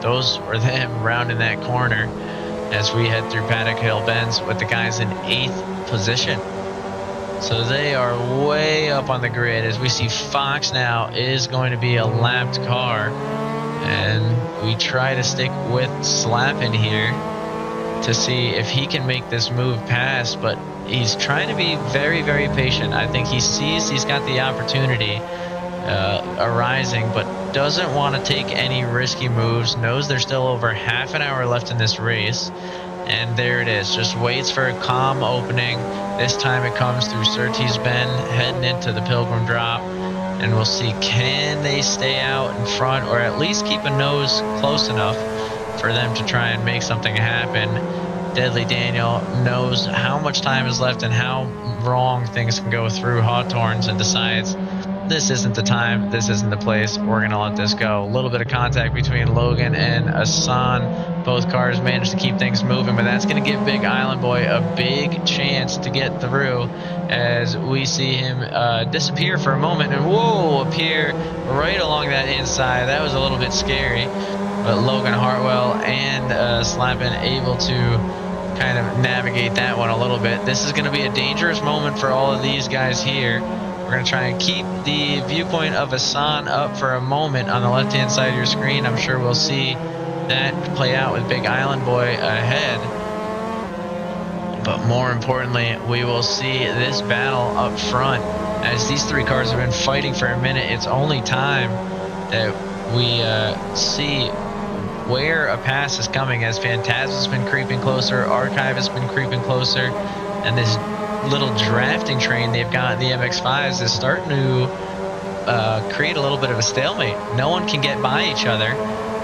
Speaker 1: those were them rounding that corner as we head through Paddock Hill Bends with the guys in 8th position. So they are way up on the grid as we see Fox now is going to be a lapped car, and we try to stick with Slappin here to see if he can make this move past, but he's trying to be very, very patient. I think he sees he's got the opportunity arising, but doesn't want to take any risky moves, knows there's still over half an hour left in this race. And there it is, just waits for a calm opening. This time it comes through Surtees Bend, heading into the Pilgrim Drop. And we'll see, can they stay out in front, or at least keep a nose close enough for them to try and make something happen. Deadly Daniel knows how much time is left and how wrong things can go through Hawthorns, and decides this isn't the time, this isn't the place, we're going to let this go. A little bit of contact between Logan and Hassan. Both cars managed to keep things moving, but that's going to give Big Island Boy a big chance to get through as we see him disappear for a moment and whoa, appear right along that inside. That was a little bit scary, but Logan Hartwell and Slappin able to kind of navigate that one a little bit. This is going to be a dangerous moment for all of these guys here We're going to try and keep the viewpoint of Hassan up for a moment on the left-hand side of your screen. I'm sure we'll see that play out with Big Island Boy ahead. But more importantly, we will see this battle up front. As these three cars have been fighting for a minute, it's only time that we see where a pass is coming, as Phantasma's been creeping closer, Archive has been creeping closer, and this little drafting train they've got in the MX5s is starting to create a little bit of a stalemate. No one can get by each other,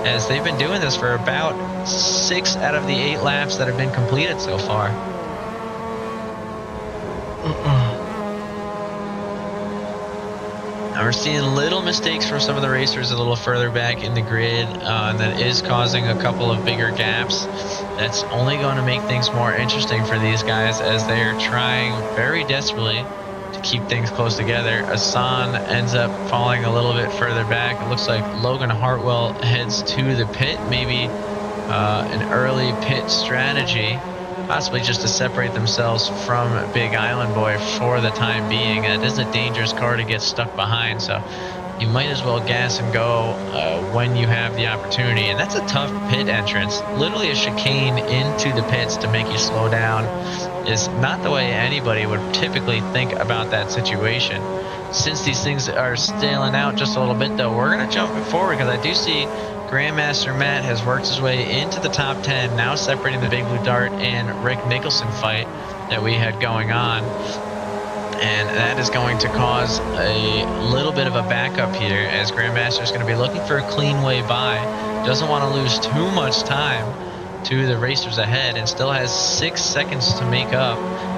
Speaker 1: as they've been doing this for about 6 out of the 8 laps that have been completed so far. Now we're seeing little mistakes from some of the racers a little further back in the grid, and that is causing a couple of bigger gaps. That's only going to make things more interesting for these guys, as they are trying very desperately to keep things close together. Hassan ends up falling a little bit further back. It looks like Logan Hartwell heads to the pit, maybe an early pit strategy, possibly just to separate themselves from Big Island Boy for the time being. It is a dangerous car to get stuck behind, so you might as well gas and go when you have the opportunity. And that's a tough pit entrance. Literally a chicane into the pits to make you slow down is not the way anybody would typically think about that situation. Since these things are staling out just a little bit, though, we're going to jump forward, because I do see Grandmaster Matt has worked his way into the top 10, now separating the Big Blue Dart and Rick Nicholson fight that we had going on. And that is going to cause a little bit of a backup here, as Grandmaster is going to be looking for a clean way by. Doesn't want to lose too much time to the racers ahead, and still has 6 seconds to make up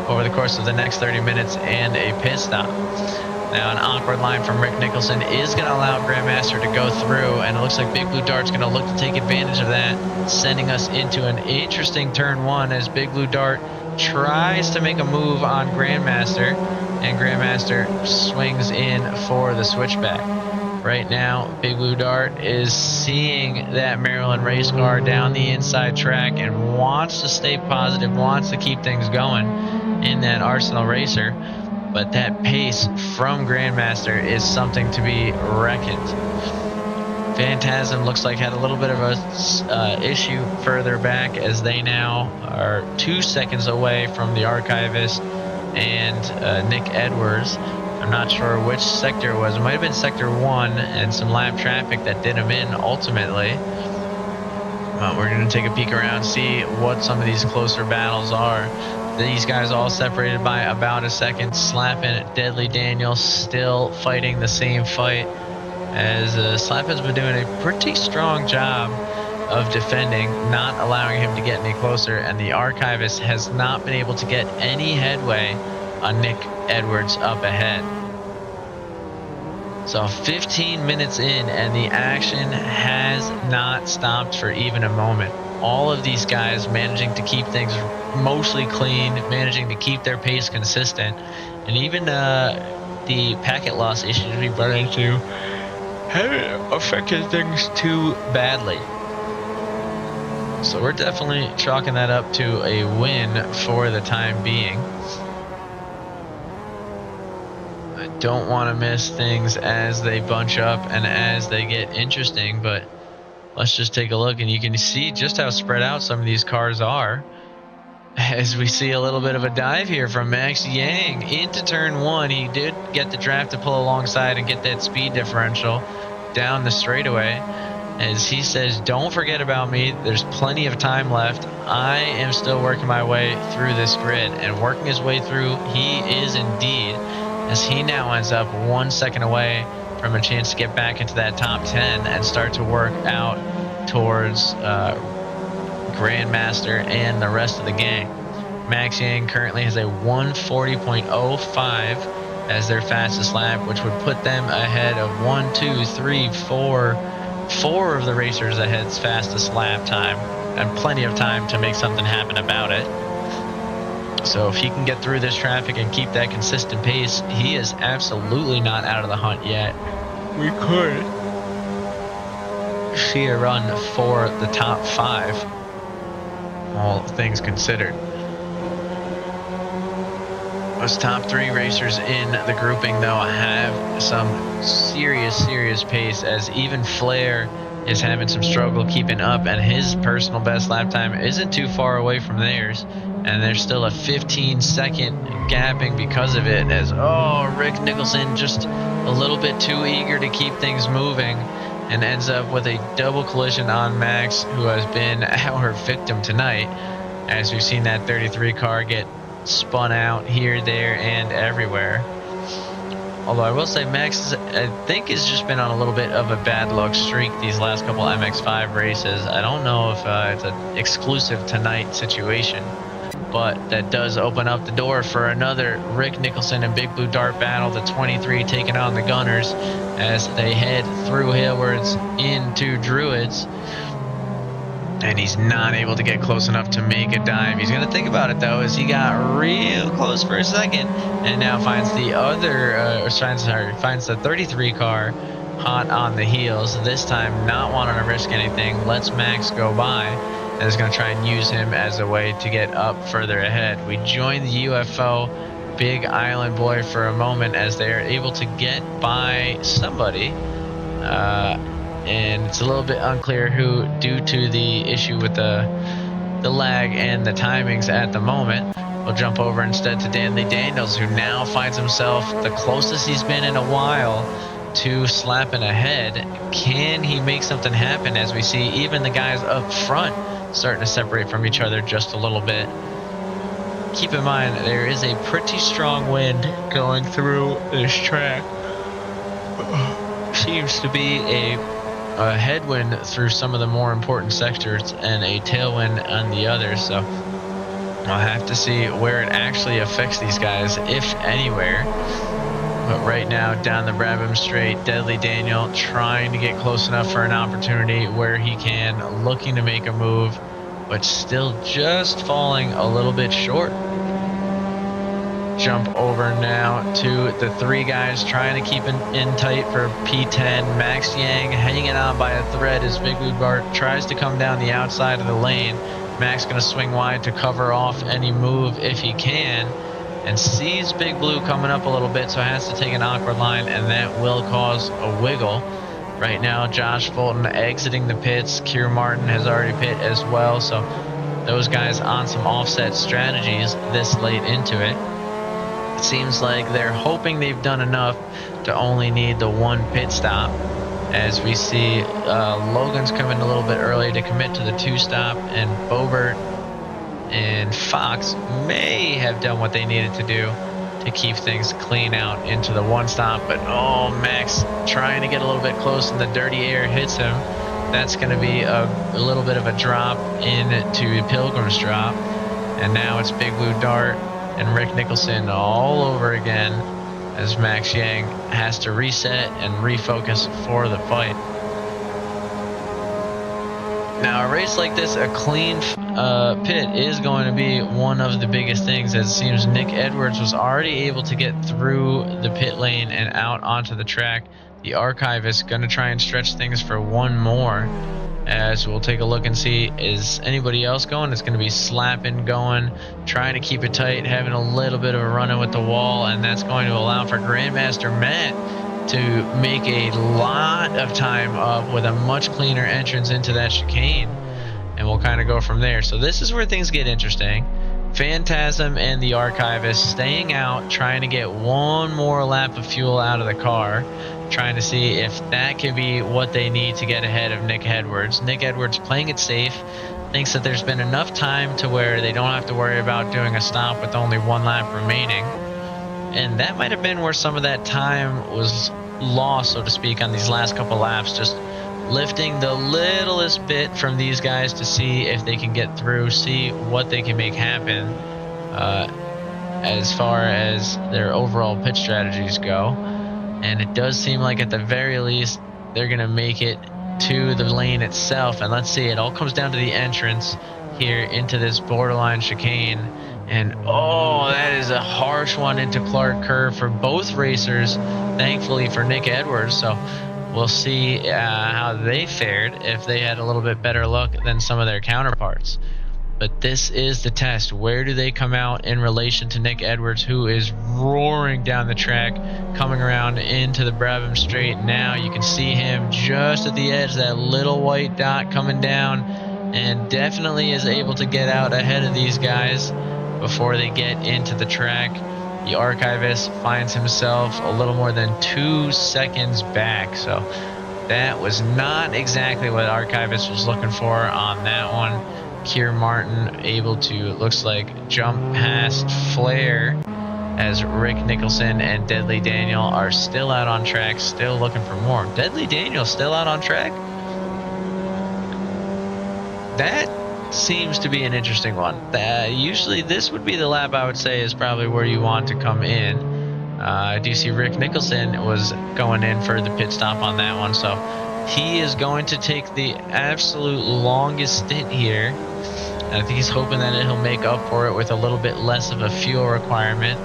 Speaker 1: over the course of the next 30 minutes and a pit stop. Now an awkward line from Rick Nicholson is going to allow Grandmaster to go through, and it looks like Big Blue Dart's going to look to take advantage of that, sending us into an interesting turn 1 as Big Blue Dart tries to make a move on Grandmaster, and Grandmaster swings in for the switchback. Right now, Big Blue Dart is seeing that Maryland race car down the inside track and wants to stay positive, wants to keep things going in that Arsenal racer. But that pace from Grandmaster is something to be reckoned. Phantasm looks like had a little bit of a issue further back, as they now are 2 seconds away from the Archivist and Nick Edwards. I'm not sure which sector it was. It might have been sector 1 and some lap traffic that did him in ultimately. We're going to take a peek around, see what some of these closer battles are. These guys all separated by about a second. Slappin' Deadly Daniel still fighting the same fight, as Slappin's been doing a pretty strong job of defending, not allowing him to get any closer, and the Archivist has not been able to get any headway on Nick Edwards up ahead. So 15 minutes in, and the action has not stopped for even a moment. All of these guys managing to keep things mostly clean, managing to keep their pace consistent, and even the packet loss issues we run into haven't affected things too badly. So we're definitely chalking that up to a win for the time being. I don't want to miss things as they bunch up and as they get interesting, but let's just take a look, and you can see just how spread out some of these cars are. As we see a little bit of a dive here from Max Yang into turn 1. He did get the draft to pull alongside and get that speed differential down the straightaway. As he says, don't forget about me. There's plenty of time left. I am still working my way through this grid, and working his way through, he is indeed, as he now ends up 1 second away from a chance to get back into that top 10 and start to work out towards Grandmaster and the rest of the gang. Max Yang currently has a 140.05 as their fastest lap, which would put them ahead of 4 of the racers ahead's fastest lap time, and plenty of time to make something happen about it. So if he can get through this traffic and keep that consistent pace, he is absolutely not out of the hunt yet. We could see a run for the top 5, all things considered. Those top 3 racers in the grouping, though, have some serious pace, as even Flair is having some struggle keeping up, and his personal best lap time isn't too far away from theirs, and there's still a 15-second gapping because of it, as, Rick Nicholson just a little bit too eager to keep things moving and ends up with a double collision on Max, who has been our victim tonight, as we've seen that 33 car get spun out here, there, and everywhere. Although I will say Max, I think, has just been on a little bit of a bad luck streak these last couple MX5 races. I don't know if it's an exclusive tonight situation, but that does open up the door for another Rick Nicholson and Big Blue Dart battle. The 23 taking on the Gunners as they head through Hailwards into Druids. And he's not able to get close enough to make a dive. He's going to think about it, though, as he got real close for a second and now finds the finds the 33 car hot on the heels. This time not wanting to risk anything, lets Max go by and is going to try and use him as a way to get up further ahead. We join the UFO Big Island Boy for a moment as they are able to get by somebody. And it's a little bit unclear who, due to the issue with the lag and the timings at the moment. We'll jump over instead to Deadly Daniels, who now finds himself the closest he's been in a while to slapping ahead. Can he make something happen, as we see even the guys up front starting to separate from each other just a little bit? Keep in mind, there is a pretty strong wind going through this track. Seems to be a headwind through some of the more important sectors and a tailwind on the others, so I'll have to see where it actually affects these guys, if anywhere. But right now, down the Brabham Straight, Deadly Daniel trying to get close enough for an opportunity where he can, looking to make a move, but still just falling a little bit short. Jump over now to the 3 guys trying to keep in tight for P10. Max Yang hanging on by a thread as Big Blue Dart tries to come down the outside of the lane. Max going to swing wide to cover off any move if he can, and sees Big Blue coming up a little bit, so has to take an awkward line, and that will cause a wiggle. Right now, Josh Fulton exiting the pits. Keir Martin has already pit as well, so those guys on some offset strategies this late into it. It seems like they're hoping they've done enough to only need the 1 pit stop, as we see Logan's coming a little bit early to commit to the 2 stop, and Bobert and Fox may have done what they needed to do to keep things clean out into the 1 stop. But Max trying to get a little bit close, and the dirty air hits him. That's going to be a little bit of a drop into Pilgrim's Drop, and now it's Big Blue Dart and Rick Nicholson all over again, as Max Yang has to reset and refocus for the fight. Now, a race like this, a clean pit is going to be one of the biggest things, as it seems Nick Edwards was already able to get through the pit lane and out onto the track. The Archivist going to try and stretch things for 1 more, as we'll take a look and see, is anybody else going? It's going to be Slapping going, trying to keep it tight, having a little bit of a run-in with the wall, and that's going to allow for Grandmaster Matt to make a lot of time up with a much cleaner entrance into that chicane, and we'll kind of go from there. So this is where things get interesting. Phantasm and the Archivist staying out, trying to get 1 more lap of fuel out of the car, trying to see if that could be what they need to get ahead of Nick Edwards. Nick Edwards playing it safe, thinks that there's been enough time to where they don't have to worry about doing a stop with only 1 lap remaining. And that might have been where some of that time was lost, so to speak, on these last couple laps, just lifting the littlest bit from these guys to see if they can get through, see what they can make happen as far as their overall pitch strategies go. And it does seem like at the very least they're going to make it to the lane itself. And let's see, it all comes down to the entrance here into this borderline chicane. And that is a harsh one into Clark Kerr for both racers, thankfully for Nick Edwards. So we'll see how they fared, if they had a little bit better luck than some of their counterparts. But this is the test. Where do they come out in relation to Nick Edwards, who is roaring down the track, coming around into the Brabham Straight? Now you can see him just at the edge, that little white dot coming down, and definitely is able to get out ahead of these guys before they get into the track. The archivist finds himself a little more than 2 seconds back. So that was not exactly what Archivist was looking for on that one. Keir Martin able to, looks like, jump past Flair, as Rick Nicholson and Deadly Daniel are still out on track, still looking for more. Deadly Daniel still out on track? That seems to be an interesting one. Usually this would be the lap I would say is probably where you want to come in. I do see Rick Nicholson was going in for the pit stop on that one, so he is going to take the absolute longest stint here. I think he's hoping that he'll make up for it with a little bit less of a fuel requirement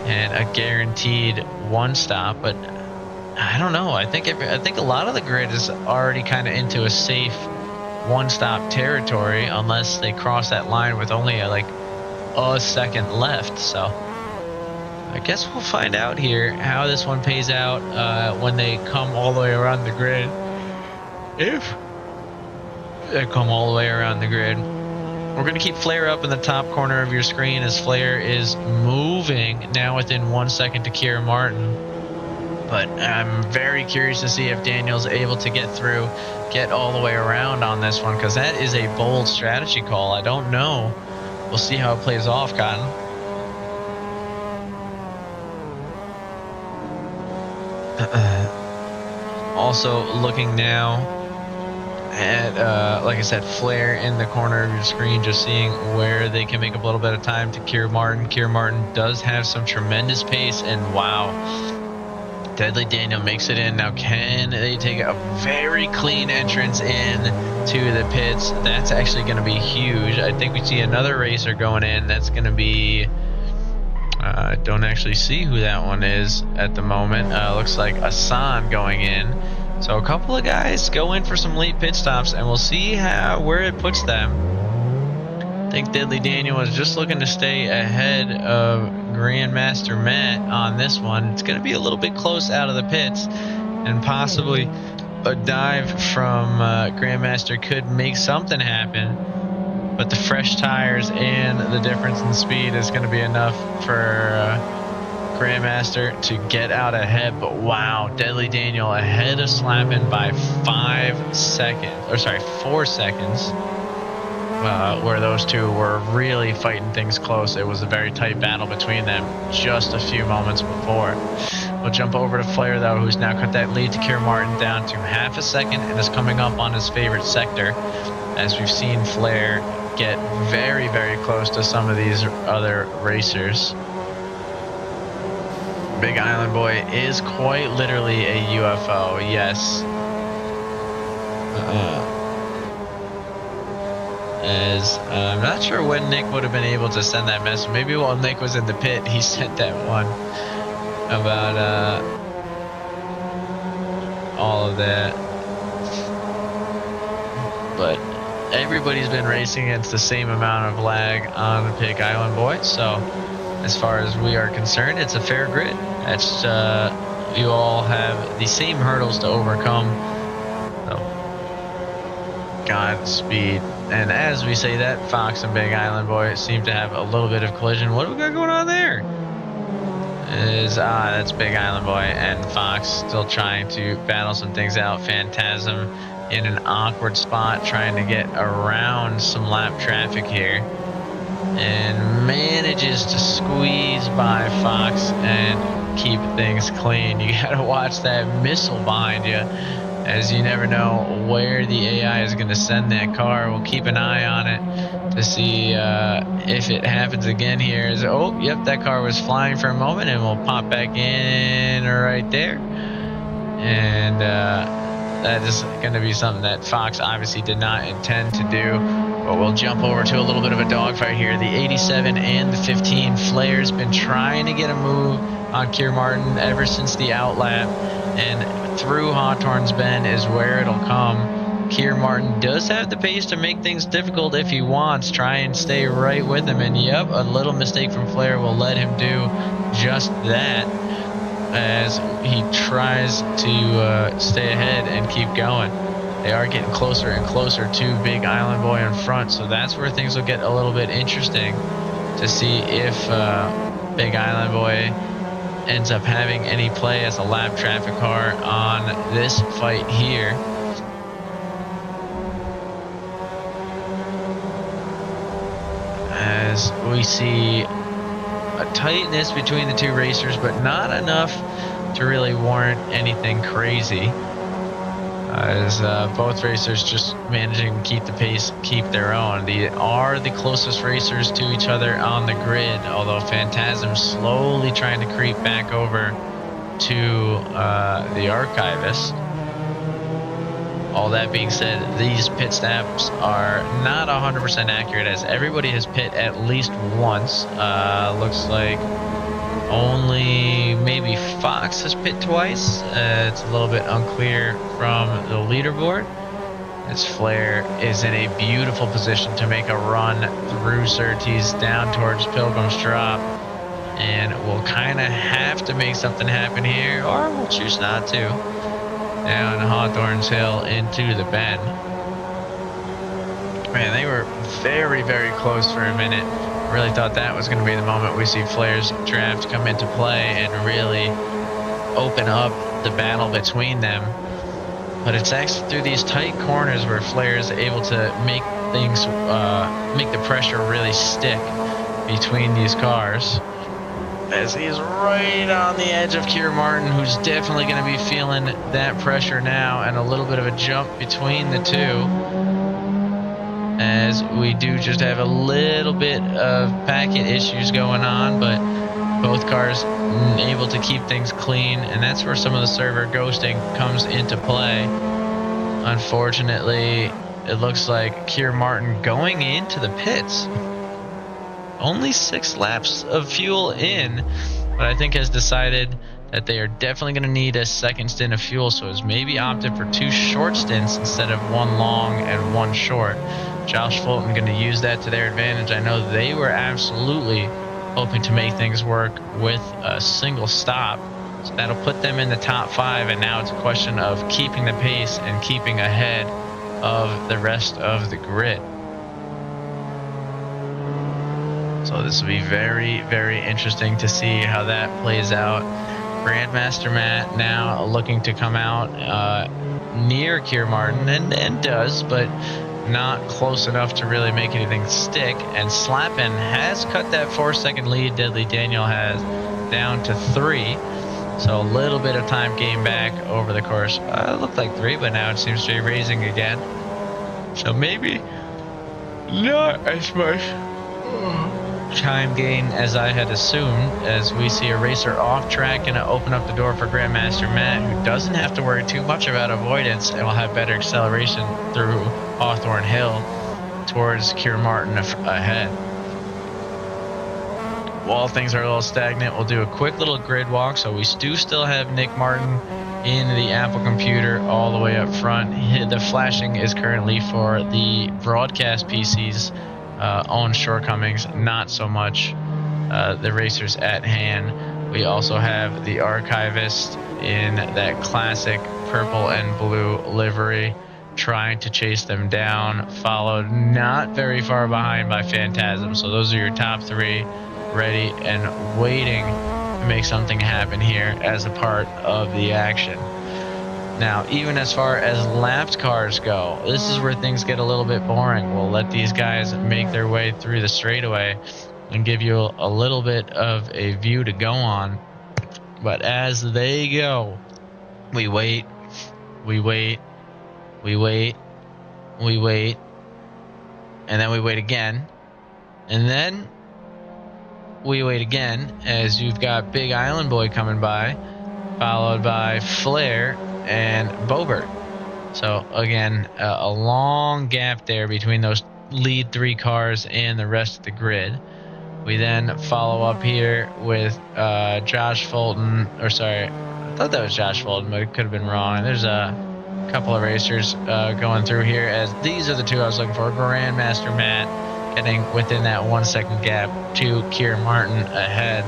Speaker 1: and a guaranteed one stop. But I don't know. I think a lot of the grid is already kind of into a safe one stop territory unless they cross that line with only like a second left. So I guess we'll find out here how this one pays out when they come all the way around the grid. If they come all the way around the grid. We're going to keep Flair up in the top corner of your screen as Flair is moving now within 1 second to Keir Martin. But I'm very curious to see if Daniel's able to get through, get all the way around on this one, because that is a bold strategy call. I don't know. We'll see how it plays off, Cotton. Also looking now at, like I said, Flair in the corner of your screen, just seeing where they can make up a little bit of time to Keir Martin. Keir Martin does have some tremendous pace, and wow, Deadly Daniel makes it in. Now can they take a very clean entrance in to the pits? That's actually going to be huge. I think we see another racer going in. That's going to be, I don't actually see who that one is at the moment. Looks like Asan going in. So a couple of guys go in for some late pit stops, and we'll see where it puts them. I think Deadly Daniel was just looking to stay ahead of Grandmaster Matt on this one. It's going to be a little bit close out of the pits, and possibly a dive from Grandmaster could make something happen. But the fresh tires and the difference in speed is going to be enough for Grandmaster to get out ahead. But wow, Deadly Daniel ahead of Slappin by 4 seconds, where those two were really fighting things close. It was a very tight battle between them just a few moments before. We'll jump over to Flair though, who's now cut that lead to Keir Martin down to half a second and is coming up on his favorite sector, as we've seen Flair get very, very close to some of these other racers. Big Island Boy is quite literally a UFO, yes. I'm not sure when Nick would have been able to send that message. Maybe while Nick was in the pit, he sent that one about all of that. But everybody's been racing against the same amount of lag on the Big Island Boy, so as far as we are concerned, it's a fair grid. That's you all have the same hurdles to overcome. So, Godspeed. And as we say that, Fox and Big Island Boy seem to have a little bit of collision. What do we got going on there? That's Big Island Boy and Fox still trying to battle some things out. Phantasm in an awkward spot, trying to get around some lap traffic here, and manages to squeeze by Fox and keep things clean. You gotta watch that missile behind you, as you never know where the AI is going to send that car. We'll keep an eye on it to see if it happens again here. Oh, yep, that car was flying for a moment, and we'll pop back in right there. And that is going to be something that Fox obviously did not intend to do. But we'll jump over to a little bit of a dogfight here. The 87 and the 15. Flair's been trying to get a move on Keir Martin ever since the outlap, and through Hawthorne's Bend is where it'll come. Keir Martin does have the pace to make things difficult if he wants. Try and stay right with him. And yep, a little mistake from Flair will let him do just that as he tries to stay ahead and keep going. They are getting closer and closer to Big Island Boy in front, so that's where things will get a little bit interesting to see if Big Island Boy ends up having any play as a lap traffic car on this fight here. As we see a tightness between the two racers, but not enough to really warrant anything crazy. As both racers just managing to keep the pace, keep their own. They are the closest racers to each other on the grid, although Phantasm slowly trying to creep back over to the Archivist. All that being said, these pit stops are not 100% accurate, as everybody has pit at least once. Looks like only maybe Fox has pit twice. It's a little bit unclear from the leaderboard. As Flair is in a beautiful position to make a run through Surtees down towards Pilgrim's Drop. And we'll kind of have to make something happen here, or we'll choose not to. Down Hawthorne's Hill into the bend. Man, they were very, very close for a minute. Really thought that was going to be the moment we see Flair's draft come into play and really open up the battle between them. But it's actually through these tight corners where Flair is able to make things, make the pressure really stick between these cars. As he's right on the edge of Keir Martin, who's definitely going to be feeling that pressure now, and a little bit of a jump between the two. As we do just have a little bit of packet issues going on, but both cars able to keep things clean, and that's where some of the server ghosting comes into play. Unfortunately, it looks like Keir Martin going into the pits. Only 6 laps of fuel in, but I think has decided that they are definitely going to need a second stint of fuel, so has maybe opted for 2 short stints instead of 1 long and 1 short. Josh Fulton going to use that to their advantage. I know they were absolutely hoping to make things work with a single stop, so that'll put them in the top 5, and now it's a question of keeping the pace and keeping ahead of the rest of the grid. So this will be very, very interesting to see how that plays out. Grandmaster Matt now looking to come out near Keir Martin, and does, but not close enough to really make anything stick. And Slappin has cut that 4-second lead Deadly Daniel has down to 3. So a little bit of time gained back over the course. It looked like 3, but now it seems to be raising again. So maybe not as much time gain as I had assumed, as we see a racer off track and open up the door for Grandmaster Matt, who doesn't have to worry too much about avoidance and will have better acceleration through Hawthorne Hill towards Keir Martin ahead. While things are a little stagnant, we'll do a quick little grid walk. So we do still have Nick Martin in the Apple computer all the way up front. The flashing is currently for the broadcast PC's own shortcomings, not so much the racers at hand. We also have the Archivist in that classic purple and blue livery trying to chase them down, followed not very far behind by Phantasm. So those are your top 3, ready and waiting to make something happen here as a part of the action. Now, even as far as lapped cars go, this is where things get a little bit boring. We'll let these guys make their way through the straightaway and give you a little bit of a view to go on. But as they go, we wait, we wait, we wait, we wait, and then we wait again. And then we wait again as you've got Big Island Boy coming by, followed by Flair and Bobert. So again, a long gap there between those lead 3 cars and the rest of the grid. We then follow up here with Josh Fulton, or sorry, I thought that was Josh Fulton, but it could have been wrong. There's couple of racers going through here, as these are the two I was looking for. Grandmaster Matt getting within that 1 second gap to Keir Martin ahead.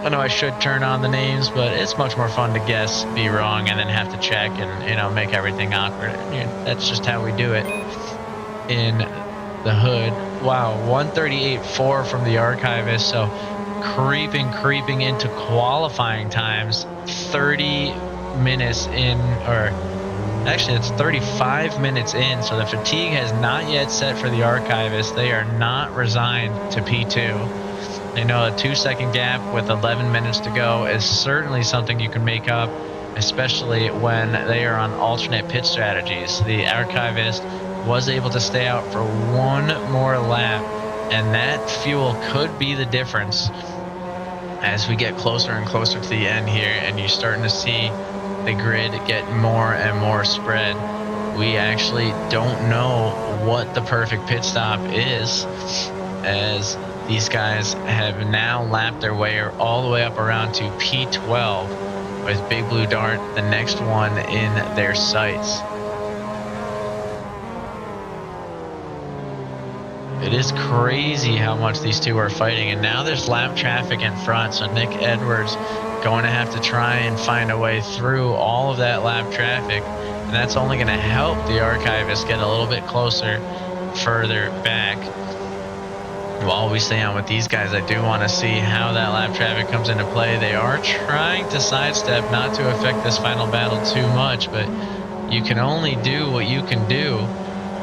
Speaker 1: I know I should turn on the names, but it's much more fun to guess, be wrong, and then have to check and make everything awkward. That's just how we do it in the hood. Wow, 138.4 from the archivist. So creeping into qualifying times, 30 minutes in, or actually it's 35 minutes in. So the fatigue has not yet set for the archivist. They are not resigned to P2. They know a 2 second gap with 11 minutes to go is certainly something you can make up, especially when they are on alternate pit strategies. The archivist was able to stay out for one more lap, and that fuel could be the difference as we get closer and closer to the end here, and you're starting to see the grid get more and more spread. We actually don't know what the perfect pit stop is, as these guys have now lapped their way all the way up around to P12 with Big Blue Dart, the next one in their sights. It is crazy how much these two are fighting, and now there's lap traffic in front, so Nick Edwards going to have to try and find a way through all of that lap traffic, and that's only going to help the archivist get a little bit closer further back. While we stay on with these guys, I do want to see how that lap traffic comes into play. They are trying to sidestep, not to affect this final battle too much, but you can only do what you can do,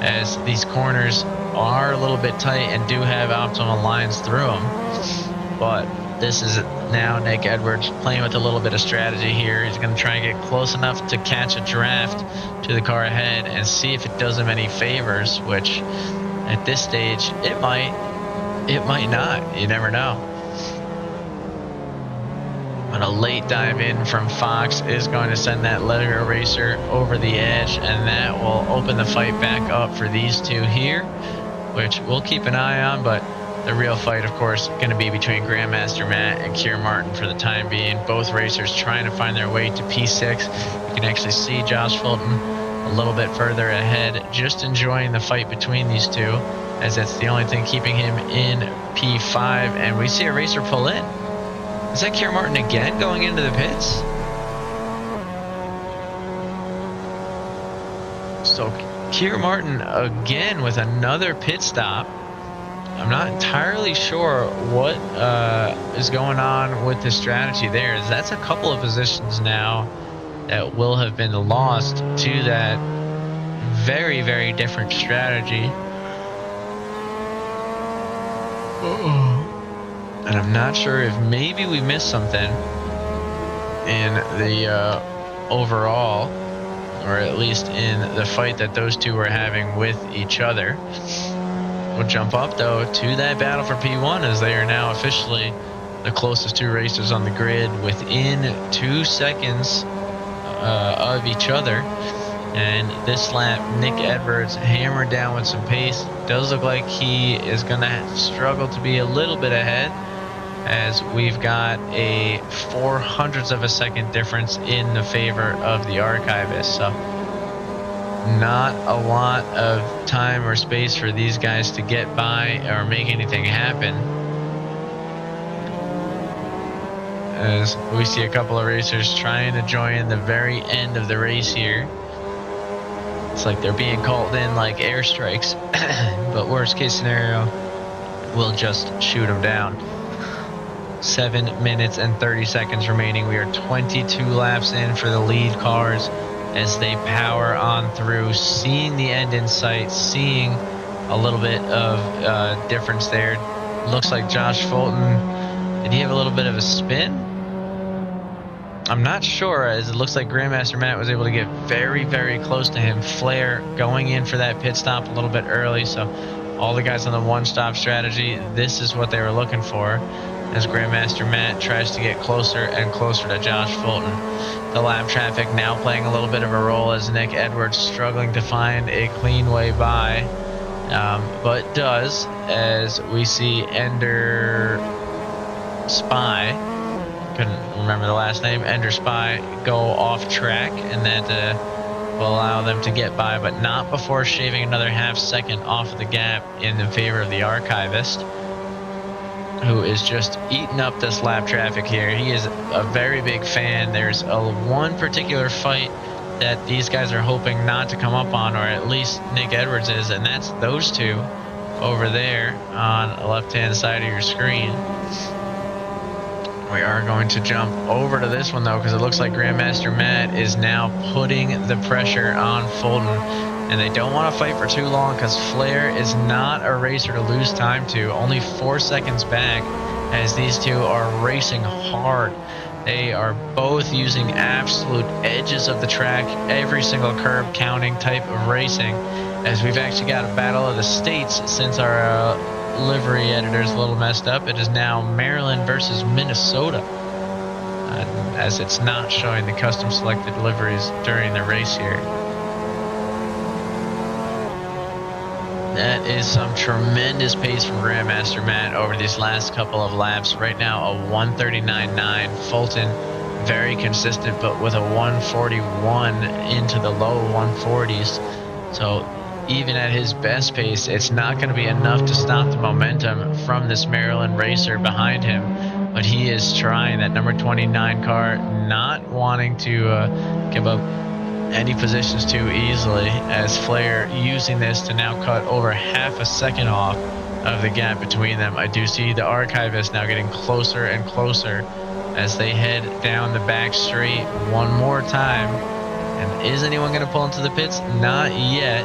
Speaker 1: as these corners are a little bit tight and do have optimal lines through them. But this is now Nick Edwards playing with a little bit of strategy here. He's going to try and get close enough to catch a draft to the car ahead and see if it does him any favors, which at this stage it might not. You never know. But a late dive in from Fox is going to send that Letter Racer over the edge, and that will open the fight back up for these two here, which we'll keep an eye on. But the real fight, of course, going to be between Grandmaster Matt and Keir Martin for the time being. Both racers trying to find their way to P6. You can actually see Josh Fulton a little bit further ahead, just enjoying the fight between these two, as that's the only thing keeping him in P5. And we see a racer pull in. Is that Keir Martin again going into the pits? So Keir Martin again with another pit stop. I'm not entirely sure what is going on with the strategy there. That's a couple of positions now that will have been lost to that very, very different strategy. And I'm not sure if maybe we missed something in the overall, or at least in the fight that those two were having with each other. We'll jump up though to that battle for P1, as they are now officially the closest two racers on the grid, within 2 seconds of each other. And this lap, Nick Edwards hammered down with some pace. Does look like he is going to struggle to be a little bit ahead, as we've got a 0.04 of a second difference in the favor of the archivist. So not a lot of time or space for these guys to get by or make anything happen, as we see a couple of racers trying to join the very end of the race here. It's like they're being called in like airstrikes, but worst case scenario, we'll just shoot them down. 7 minutes and 30 seconds remaining. We are 22 laps in for the lead cars as they power on through, seeing the end in sight, seeing a little bit of difference there. Looks like Josh Fulton, did he have a little bit of a spin? I'm not sure, as it looks like Grandmaster Matt was able to get very, very close to him. Flair going in for that pit stop a little bit early, so all the guys on the one-stop strategy, this is what they were looking for, as Grandmaster Matt tries to get closer and closer to Josh Fulton. The lap traffic now playing a little bit of a role, as Nick Edwards struggling to find a clean way by, but does, as we see Ender Spy, couldn't remember the last name, Ender Spy, go off track, and that will allow them to get by, but not before shaving another half second off of the gap in favor of the Archivist, who is just eating up this lap traffic here. He is a very big fan. There's one particular fight that these guys are hoping not to come up on, or at least Nick Edwards is, and that's those two over there on the left-hand side of your screen. We are going to jump over to this one, though, because it looks like Grandmaster Matt is now putting the pressure on Fulton. And they don't want to fight for too long because Flair is not a racer to lose time to. Only 4 seconds back as these two are racing hard. They are both using absolute edges of the track, every single curb counting type of racing, as we've actually got a battle of the states since our livery editor's a little messed up. It is now Maryland versus Minnesota, as it's not showing the custom selected liveries during the race here. That is some tremendous pace from Grandmaster Matt over these last couple of laps. Right now, a 139.9. Fulton, very consistent, but with a 141 into the low 140s. So even at his best pace, it's not going to be enough to stop the momentum from this Maryland racer behind him. But he is trying. That number 29 car, not wanting to give up any positions too easily, as Flair using this to now cut over half a second off of the gap between them. I do see the Archivist now getting closer and closer as they head down the back straight one more time. And is anyone going to pull into the pits? Not yet.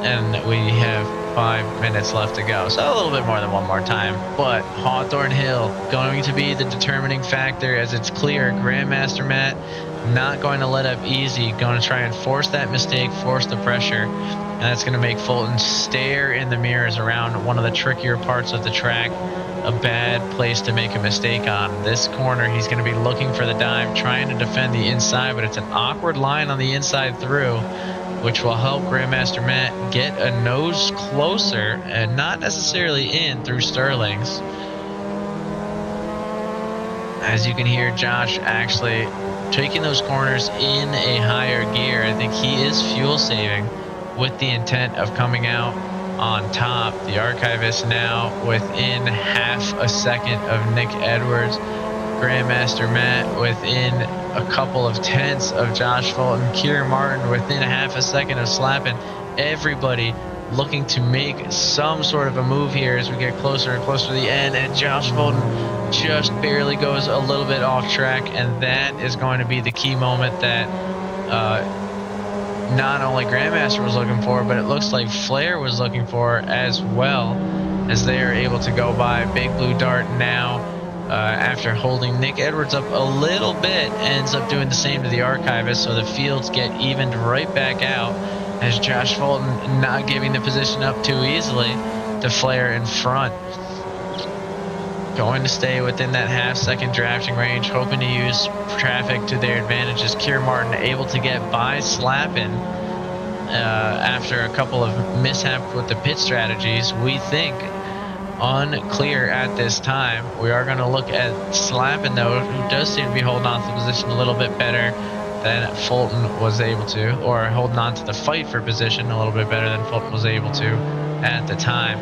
Speaker 1: And we have 5 minutes left to go, so a little bit more than one more time. But Hawthorne Hill going to be the determining factor, as it's clear Grandmaster Matt not going to let up easy, going to try and force that mistake, force the pressure, and that's going to make Fulton stare in the mirrors around one of the trickier parts of the track. A bad place to make a mistake on. This corner, he's going to be looking for the dive, trying to defend the inside, but it's an awkward line on the inside through, which will help Grandmaster Matt get a nose closer and not necessarily in through Sterling's. As you can hear, Josh actually taking those corners in a higher gear. I think he is fuel saving with the intent of coming out on top. The Archivist now within half a second of Nick Edwards. Grandmaster Matt within a couple of tenths of Josh Fulton. Kieran Martin within half a second of slapping. Everybody looking to make some sort of a move here as we get closer and closer to the end, and Josh Fulton just barely goes a little bit off track, and that is going to be the key moment that not only Grandmaster was looking for, but it looks like Flair was looking for as well, as they are able to go by. Big Blue Dart now, after holding Nick Edwards up a little bit, ends up doing the same to the Archivist, so the fields get evened right back out, as Josh Fulton not giving the position up too easily to Flair in front. Going to stay within that half-second drafting range, hoping to use traffic to their advantage, as Kieran Martin able to get by slapping after a couple of mishaps with the pit strategies. We think unclear at this time. We are going to look at Slappin, though, who does seem to be holding on to the position a little bit better than Fulton was able to, or holding on to the fight for position a little bit better than Fulton was able to at the time.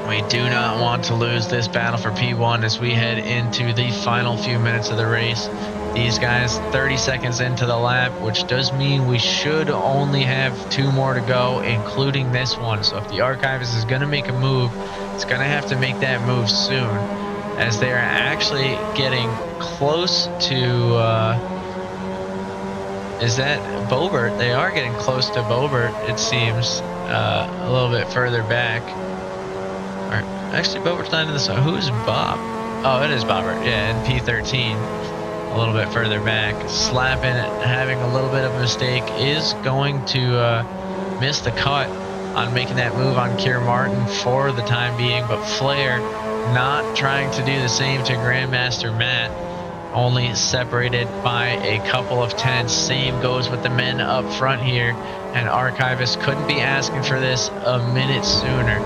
Speaker 1: We do not want to lose this battle for P1 as we head into the final few minutes of the race. These guys 30 seconds into the lap, which does mean we should only have 2 more to go, including this one. So if the Archivist is going to make a move, it's going to have to make that move soon, as they are actually getting close to, is that Bobert? They are getting close to Bobert, it seems, a little bit further back. Or, actually, Bobert's not in this one. Who is Bob? Oh, it is Bobert, yeah, in P13. A little bit further back. Slappin, having a little bit of a mistake, is going to miss the cut on making that move on Kieran Martin for the time being, but Flair not trying to do the same to Grandmaster Matt, only separated by a couple of tenths. Same goes with the men up front here, and Archivist couldn't be asking for this a minute sooner.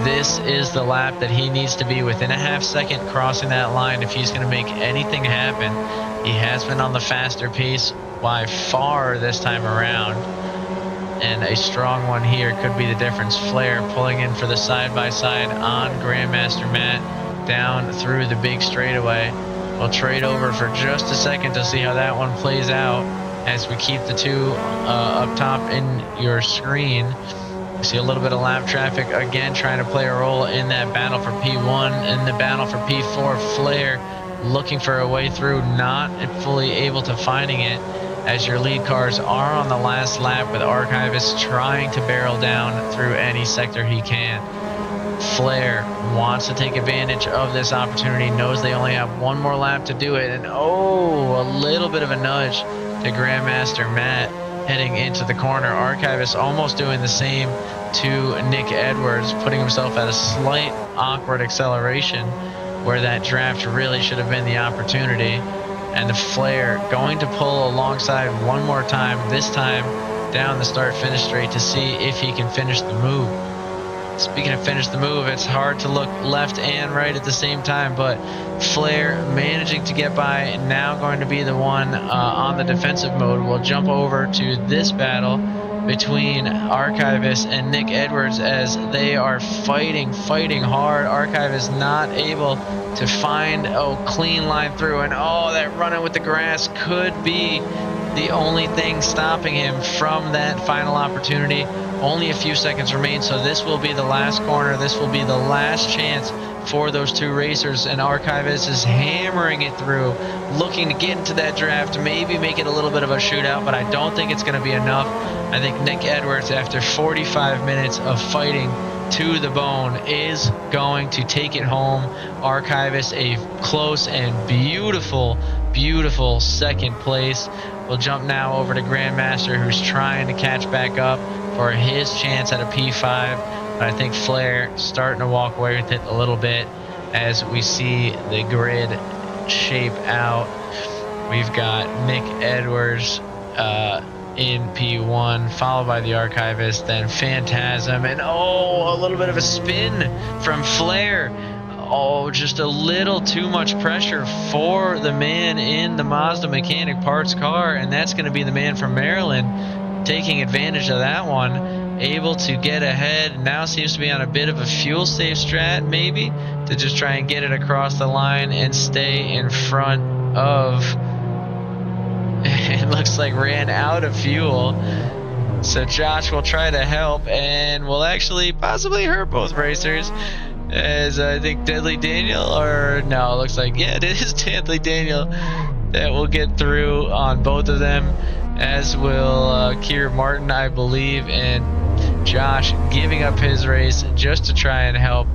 Speaker 1: This is the lap that he needs to be within a half second crossing that line if he's going to make anything happen. He has been on the faster pace by far this time around, and a strong one here could be the difference. Flair pulling in for the side-by-side on Grandmaster Matt down through the big straightaway. We'll trade over for just a second to see how that one plays out as we keep the two up top in your screen. We see a little bit of lap traffic again trying to play a role in that battle for P1. In the battle for P4, Flair looking for a way through, not fully able to finding it, as your lead cars are on the last lap, with Archivist trying to barrel down through any sector he can. Flair wants to take advantage of this opportunity, knows they only have one more lap to do it, and a little bit of a nudge to Grandmaster Matt heading into the corner. Archivist almost doing the same to Nick Edwards, putting himself at a slight awkward acceleration where that draft really should have been the opportunity. And the Flair going to pull alongside one more time, this time down the start-finish straight to see if he can finish the move. Speaking of finish the move, it's hard to look left and right at the same time, but Flair managing to get by, now going to be the one on the defensive mode. We'll jump over to this battle between Archivist and Nick Edwards as they are fighting hard. Archivist not able to find a clean line through, and that running with the grass could be the only thing stopping him from that final opportunity. Only a few seconds remain, so this will be the last corner. This will be the last chance for those two racers, and Archivist is hammering it through, looking to get into that draft, maybe make it a little bit of a shootout, but I don't think it's going to be enough. I think Nick Edwards, after 45 minutes of fighting to the bone, is going to take it home. Archivist a close and beautiful second place. We'll jump now over to Grandmaster, who's trying to catch back up for his chance at a P5. But I think Flair starting to walk away with it a little bit as we see the grid shape out. We've got Nick Edwards in P1, followed by the Archivist, then Phantasm, and a little bit of a spin from Flair. Just a little too much pressure for the man in the Mazda Mechanic Parts car, and that's going to be the man from Maryland taking advantage of that one, able to get ahead. Now seems to be on a bit of a fuel safe strat, maybe, to just try and get it across the line and stay in front of, it looks like ran out of fuel. So Josh will try to help and will actually possibly hurt both racers, as I think Deadly Daniel, or no, it looks like, yeah, it is Deadly Daniel that will get through on both of them, as will Keir Martin, I believe, and Josh giving up his race just to try and help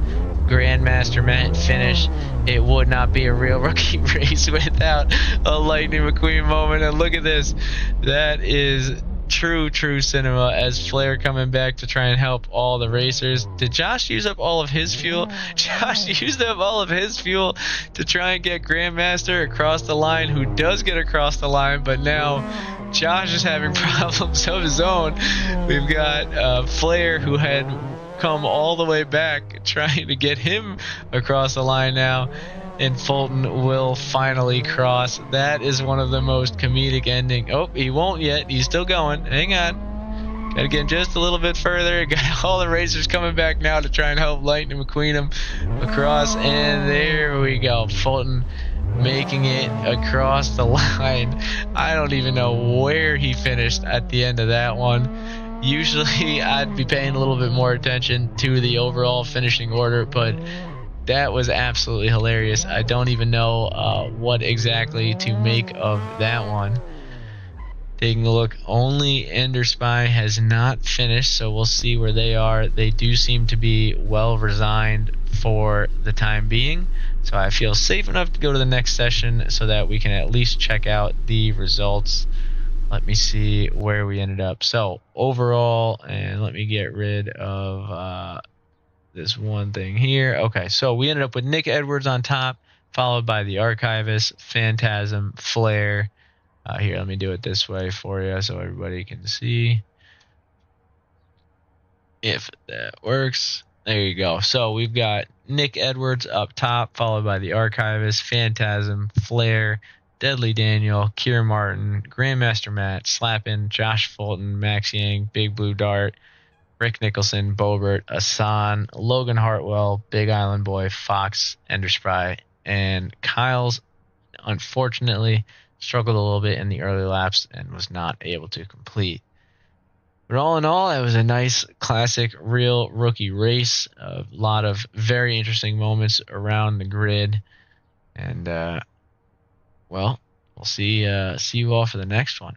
Speaker 1: Grandmaster Matt finish. It would not be a real rookie race without a Lightning McQueen moment, and look at this. That is true cinema, as Flair coming back to try and help all the racers. Did Josh use up all of his fuel? Josh used up all of his fuel to try and get Grandmaster across the line, who does get across the line, but now Josh is having problems of his own. We've got Flair, who had come all the way back, trying to get him across the line now, and Fulton will finally cross. That is one of the most comedic ending. He won't yet. He's still going. Hang on. Gotta get just a little bit further. Got all the racers coming back now to try and help Lightning McQueen him across, and there we go. Fulton making it across the line. I don't even know where he finished at the end of that one. Usually I'd be paying a little bit more attention to the overall finishing order, but that was absolutely hilarious. I don't even know what exactly to make of that one. Taking a look, only Ender Spy has not finished, so we'll see where they are. They do seem to be well resigned for the time being, so I feel safe enough to go to the next session so that we can at least check out the results. Let me see where we ended up. So overall, and let me get rid of this one thing here. Okay, so we ended up with Nick Edwards on top, followed by the Archivist, Phantasm, Flair. Here, let me do it this way for you so everybody can see if that works. There you go. So we've got Nick Edwards up top, followed by the Archivist, Phantasm, Flair, Deadly Daniel, Kieran Martin, Grandmaster Matt, Slappin, Josh Fulton, Max Yang, Big Blue Dart, Rick Nicholson, Bobert, Asan, Logan Hartwell, Big Island Boy, Fox, Ender Spry, and Kyle's unfortunately struggled a little bit in the early laps and was not able to complete. But all in all, it was a nice, classic, real rookie race. A lot of very interesting moments around the grid, and well, we'll see you all for the next one.